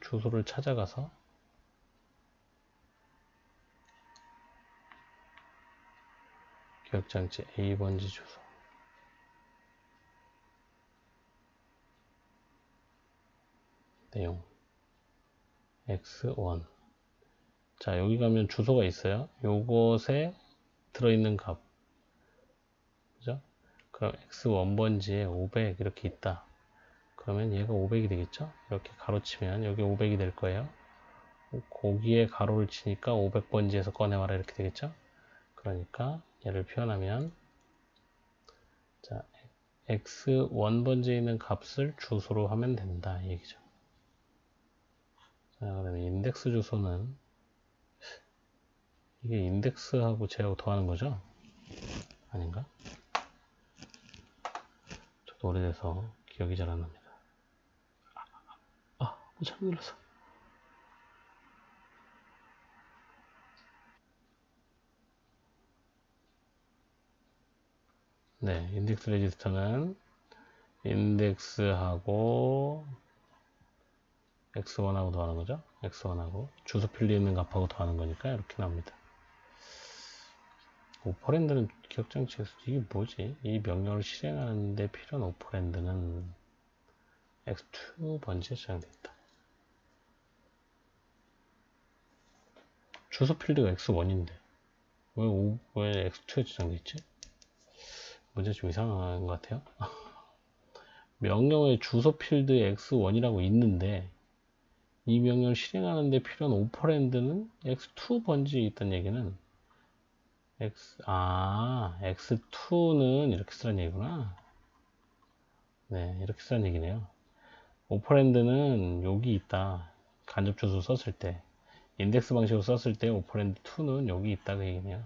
주소를 찾아가서 기억장치 A번지 주소 내용 x1. 자, 여기 가면 주소가 있어요. 요것에 들어있는 값, 그죠? 그럼 x1번지에 500 이렇게 있다. 그러면 얘가 500이 되겠죠? 이렇게 가로치면 여기 500이 될 거예요. 거기에 가로를 치니까 500번지에서 꺼내와라 이렇게 되겠죠? 그러니까 얘를 표현하면 자, x1번지에 있는 값을 주소로 하면 된다 이 얘기죠. 자, 그러면 인덱스 주소는 이게 인덱스하고 제하고 더하는 거죠? 아닌가? 저도 오래돼서 기억이 잘 안 납니다. 잘못 눌렀어. 네, 인덱스 레지스터는 인덱스하고 x1하고 더하는 거죠. x1하고 주소 필드에 있는 값하고 더하는 거니까 이렇게 나옵니다. 오퍼랜드는 기억장치에서 이게 뭐지? 이 명령을 실행하는데 필요한 오퍼랜드는 x2 번지에 저장되어 있다. 주소 필드가 x1인데 왜 x2에 저장되어 있지? 문제 좀 이상한 것 같아요. 명령의 주소 필드 x1이라고 있는데 이 명령을 실행하는데 필요한 오퍼랜드는 x2 번지에 있다는 얘기는 x2는 이렇게 쓰라는 얘기구나. 네, 이렇게 쓰라는 얘기네요. 오퍼랜드는 여기 있다. 간접 주소 썼을 때 인덱스 방식으로 썼을 때 오퍼랜드 2는 여기 있다 그 얘기네요.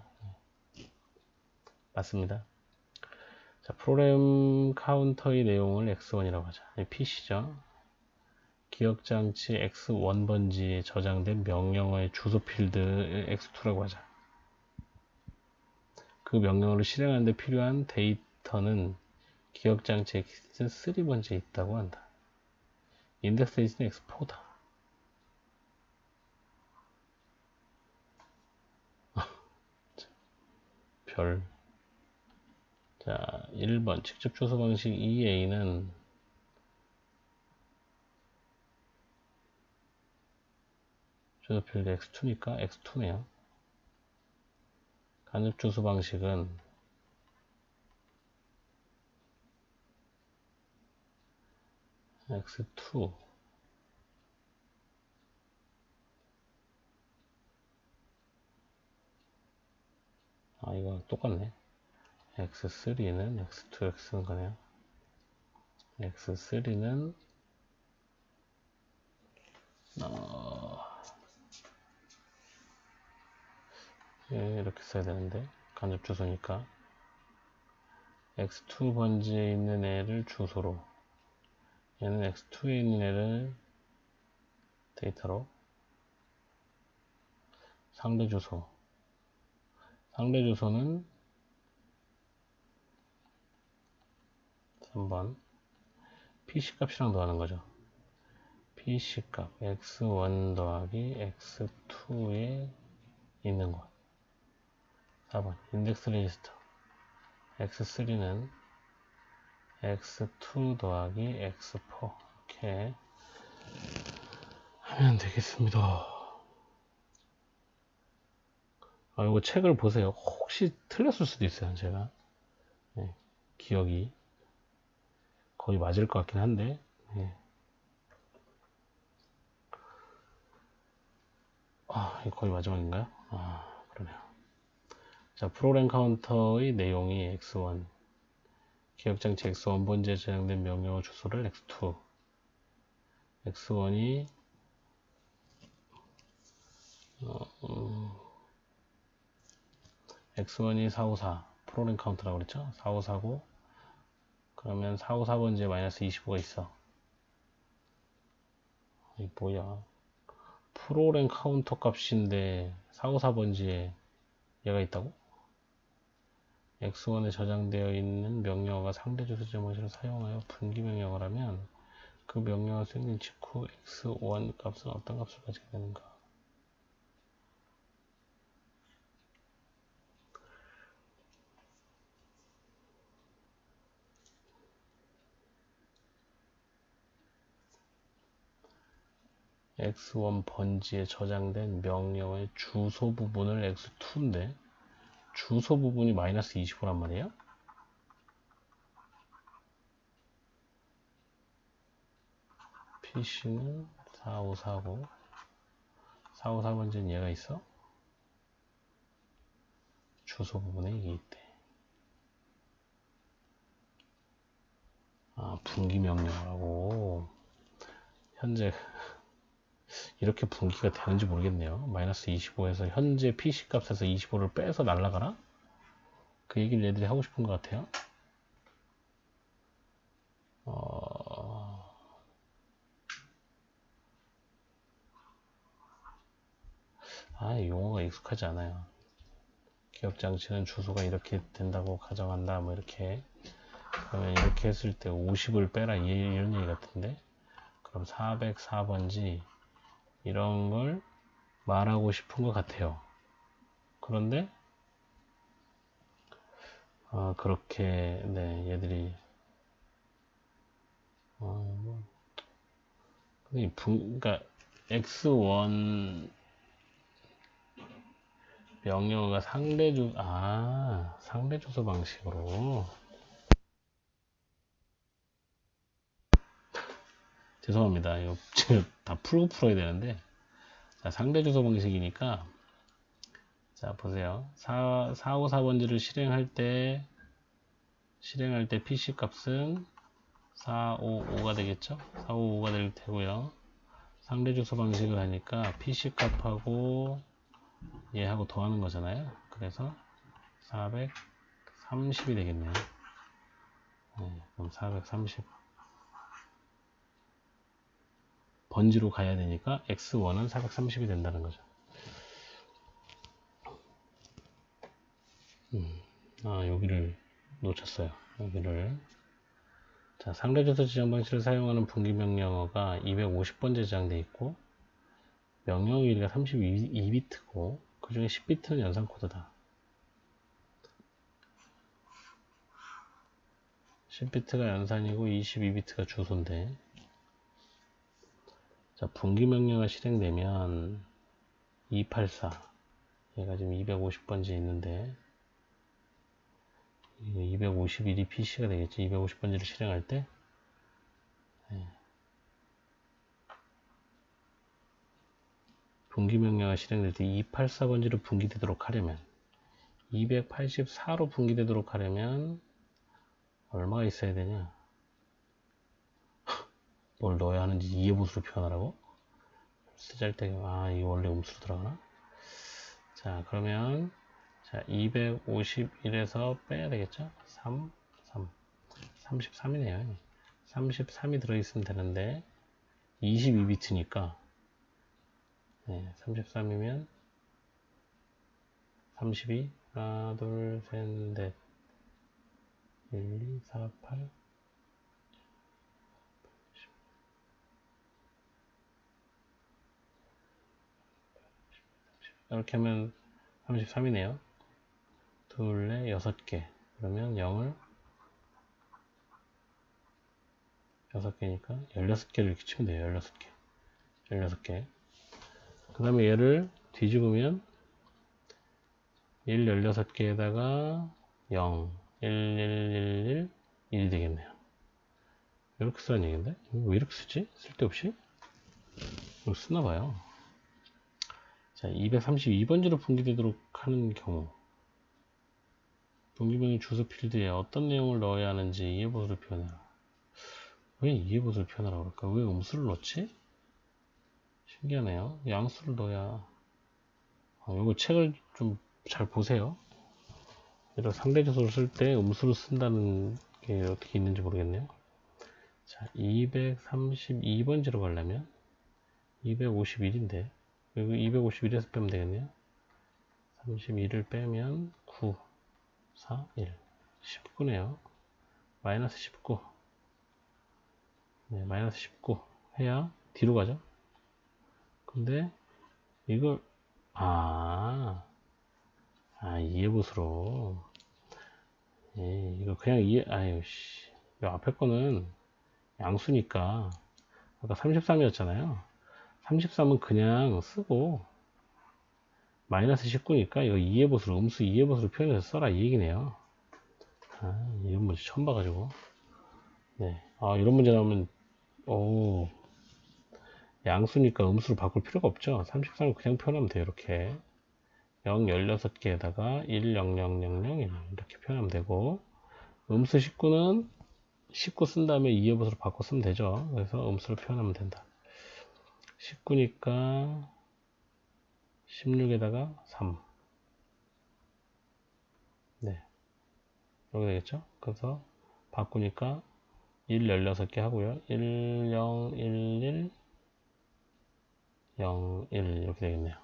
맞습니다. 자, 프로그램 카운터의 내용을 x1이라고 하자. PC죠. 기억장치 x1번지에 저장된 명령어의 주소 필드 x2라고 하자. 그 명령어를 실행하는데 필요한 데이터는 기억장치 x3번지에 있다고 한다. 인덱스 레지스는 x4다. 별. 자, 1번 직접 주소 방식 EA는 주소 필드 x2니까 x2네요. 간접 주소 방식은 x2. 이거 똑같네. x3는 x2 이렇게 쓰는 거네요. x3는 이렇게 써야 되는데 간접 주소니까 x2 번지에 있는 애를 주소로, 얘는 x2에 있는 애를 데이터로, 상대 주소, 상대 주소는 3번 PC 값이랑 더하는 거죠. PC 값 x1 더하기 x2에 있는 것. 4번 인덱스 레지스터 x3는 x2 더하기 x4 이렇게 하면 되겠습니다. 이거 책을 보세요. 혹시 틀렸을 수도 있어요. 제가 기억이 거의 맞을 것 같긴 한데 이거 거의 마지막인가요? 그러네요. 자, 프로그램 카운터의 내용이 x1, 기억장치 x1 번지에 저장된 명령어 주소를 x2, x1이 x1이 454 프로그램 카운터라고 그랬죠? 454고 그러면 454번지에 마이너스 25가 있어. 이 뭐야? 프로그램 카운터 값인데 454번지에 얘가 있다고? x1에 저장되어 있는 명령어가 상대 주소 제목을 사용하여 분기 명령을 하면 그 명령어 수행된 직후 x1 값은 어떤 값을 가지게 되는가? x1 번지에 저장된 명령어의 주소 부분을 x2인데 주소 부분이 마이너스 25란 말이에요? PC는 4549. 4549번째는 얘가 있어? 주소 부분에 이게 있대. 아, 분기 명령하고. 현재, 이렇게 분기가 되는지 모르겠네요. 마이너스 25에서 현재 PC 값에서 25를 빼서 날라가라? 그 얘기를 얘들이 하고 싶은 것 같아요. 용어가 익숙하지 않아요. 기업 장치는 주소가 이렇게 된다고 가정한다, 뭐 이렇게. 그러면 이렇게 했을 때 50을 빼라, 이런 얘기 같은데. 그럼 404번지, 이런 걸 말하고 싶은 것 같아요. 그런데, 그렇게, 네, 얘들이, 그러니까, X1 명령어가 상대 주소 방식으로. 죄송합니다. 이거 지금 다 풀어야 되는데. 자, 상대 주소 방식이니까. 자, 보세요. 454번지를 실행할 때 PC 값은 455가 되겠죠? 455가 될 테고요. 상대 주소 방식을 하니까 PC 값하고 얘하고 더하는 거잖아요. 그래서 430이 되겠네요. 그럼 430 번지로 가야 되니까 X1은 430이 된다는 거죠. 여기를 놓쳤어요. 여기를. 자, 상대 주소 지정 방식을 사용하는 분기 명령어가 250번째 저장되어 있고, 명령어 길이가 32비트고, 그 중에 10비트는 연산 코드다. 10비트가 연산이고 22비트가 주소인데, 자, 분기 명령어가 실행되면 284, 얘가 지금 250번째 있는데, 251이 PC가 되겠지. 250번째를 실행할 때. 분기 명령어가 실행될 때 284번째로 분기되도록 하려면, 284로 분기되도록 하려면 얼마가 있어야 되냐? 뭘 넣어야 하는지 이해보수로 표현하라고? 쓰잘 때, 이거 원래 음수로 들어가나? 자, 그러면, 자, 251에서 빼야 되겠죠? 33이네요. 33이 들어있으면 되는데, 22비트니까, 33이면, 32, 하나, 둘, 셋, 넷, 1, 2, 4, 8, 이렇게 하면 33이네요. 둘, 넷, 6개. 그러면 0을 6개니까 16개를 이렇게 치면 돼요. 16개. 16개. 그 다음에 얘를 뒤집으면 1 16개에다가 0, 1, 1, 1, 1, 1이 되겠네요. 이렇게 쓰라는 얘기인데? 왜 이렇게 쓰지? 쓸데없이? 이거 쓰나봐요. 자, 232번지로 분기되도록 하는 경우, 분기명령 주소 필드에 어떤 내용을 넣어야 하는지 이해보수를 표현해라. 왜 이해보수를 표현하라고 그럴까? 왜 음수를 넣지? 신기하네요. 양수를 넣어야. 이거 책을 좀 잘 보세요. 이런 상대 주소를 쓸 때 음수를 쓴다는 게 어떻게 있는지 모르겠네요. 자, 232번지로 가려면 251인데 여기 251에서 빼면 되겠네요. 31을 빼면 9, 4, 1, 19네요. 마이너스 19. 네, 마이너스 19 해야 뒤로 가죠. 근데 이걸 이해보수로. 이거 그냥 아유씨. 이 앞에 거는 양수니까 아까 33이었잖아요. 33은 그냥 쓰고 마이너스 19니까 이거 이해보수로 음수 이해보수로 표현해서 써라 이 얘기네요. 이런 문제 처음 봐가지고. 네. 이런 문제 나오면 양수니까 음수로 바꿀 필요가 없죠. 33을 그냥 표현하면 돼요. 이렇게 0 16개에다가 1 0 0 0 0 이렇게 표현하면 되고, 음수 19는 19 쓴 다음에 2의 것으로 바꿔 쓰면 되죠. 그래서 음수로 표현하면 된다. 19니까 16에다가 3. 네. 이렇게 되겠죠? 그래서 바꾸니까 1 16개 하고요. 1 0 1 1 0 1 이렇게 되겠네요.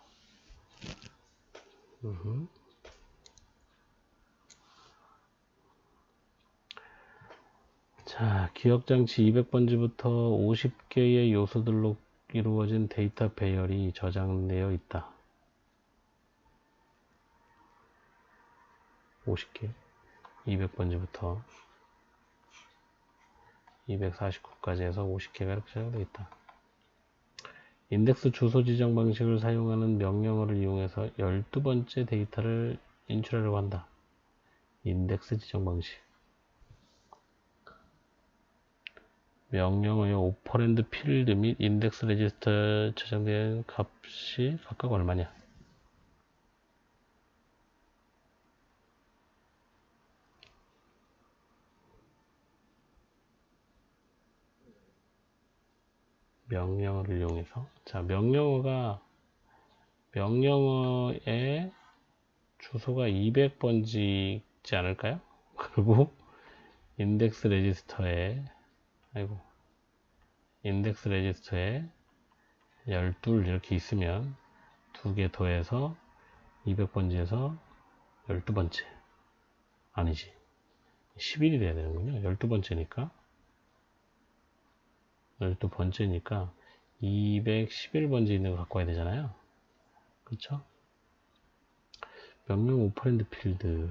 자, 기억장치 200번지부터 50개의 요소들로 이루어진 데이터 배열이 저장되어 있다. 50개, 200번지부터 249까지 해서 50개가 이렇게 저장되어 있다. 인덱스 주소 지정 방식을 사용하는 명령어를 이용해서 12번째 데이터를 인출하려고 한다. 인덱스 지정 방식. 명령어의 오퍼랜드 필드 및 인덱스 레지스터에 저장된 값이 각각 얼마냐? 명령어를 이용해서. 자, 명령어의 주소가 200번지지 않을까요? 그리고 인덱스 레지스터에 12 이렇게 있으면 2개 더해서 200번지에서 12번째. 아니지. 11이 돼야 되는군요. 12번째니까. 12번째니까 211번지 있는 거 갖고 와야 되잖아요. 그쵸? 명령 오퍼랜드 필드.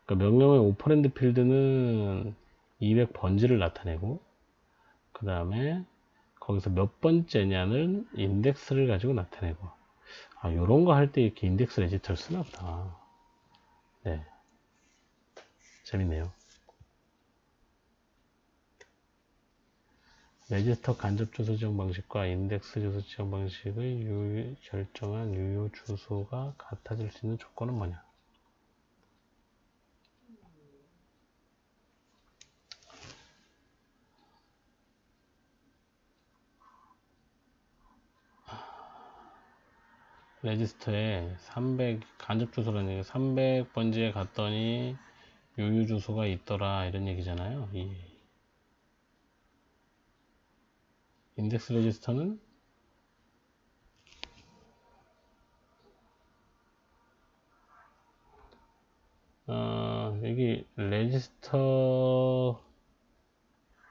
그러니까 명령의 오퍼랜드 필드는 200번지를 나타내고, 그 다음에 거기서 몇 번째냐는 인덱스를 가지고 나타내고. 아, 요런 거 할 때 이렇게 인덱스 레지스터를 쓰나 보다. 네. 재밌네요. 레지스터 간접 주소 지정 방식과 인덱스 주소 지정 방식의 결정한 유효 주소가 같아질 수 있는 조건은 뭐냐? 레지스터에 300 간접 주소라는 얘기 300번지에 갔더니 유효 주소가 있더라 이런 얘기잖아요. 이 인덱스 레지스터는 여기 레지스터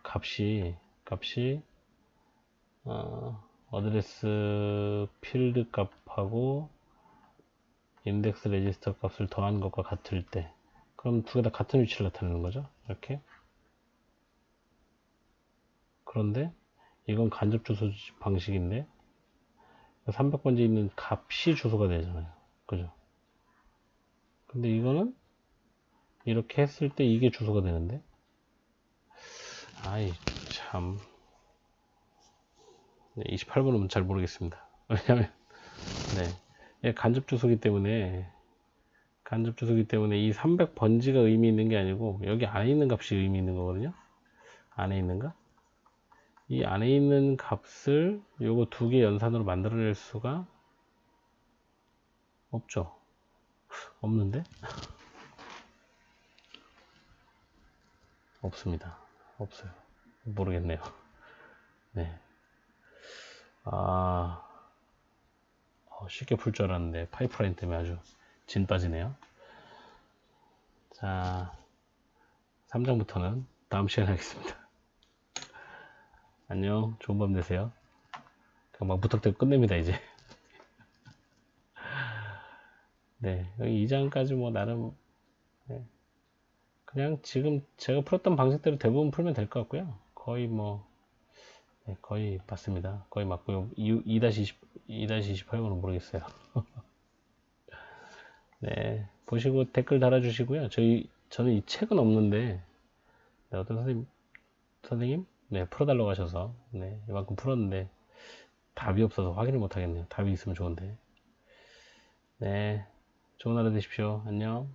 값이 어드레스 필드 값하고 인덱스 레지스터 값을 더한 것과 같을 때, 그럼 두 개 다 같은 위치를 나타내는 거죠. 이렇게. 그런데 이건 간접 주소 방식인데 300번째 있는 값이 주소가 되잖아요. 그죠? 근데 이거는 이렇게 했을 때 이게 주소가 되는데, 아이 참, 28번은 잘 모르겠습니다. 왜냐면 간접 주소기 때문에 이 300번지가 의미 있는 게 아니고 여기 안에 있는 값이 의미 있는 거거든요. 안에 있는가? 이 안에 있는 값을 요거 두 개 연산으로 만들어낼 수가 없죠. 없는데? 없습니다. 없어요. 모르겠네요. 네. 쉽게 풀 줄 알았는데 파이프라인 때문에 아주 진 빠지네요. 자, 3장부터는 다음 시간에 하겠습니다. 안녕. 좋은 밤 되세요. 막 부탁드리고 끝냅니다, 이제. 네. 여기 2장까지 뭐 나름, 네. 그냥 지금 제가 풀었던 방식대로 대부분 풀면 될 것 같고요. 거의 뭐, 네, 거의 맞습니다. 거의 맞고요. 2-28번은 모르겠어요. 네. 보시고 댓글 달아주시고요. 저는 이 책은 없는데, 네, 어떤 선생님? 네, 풀어달라고 하셔서, 네, 이만큼 풀었는데, 답이 없어서 확인을 못 하겠네요. 답이 있으면 좋은데. 네. 좋은 하루 되십시오. 안녕.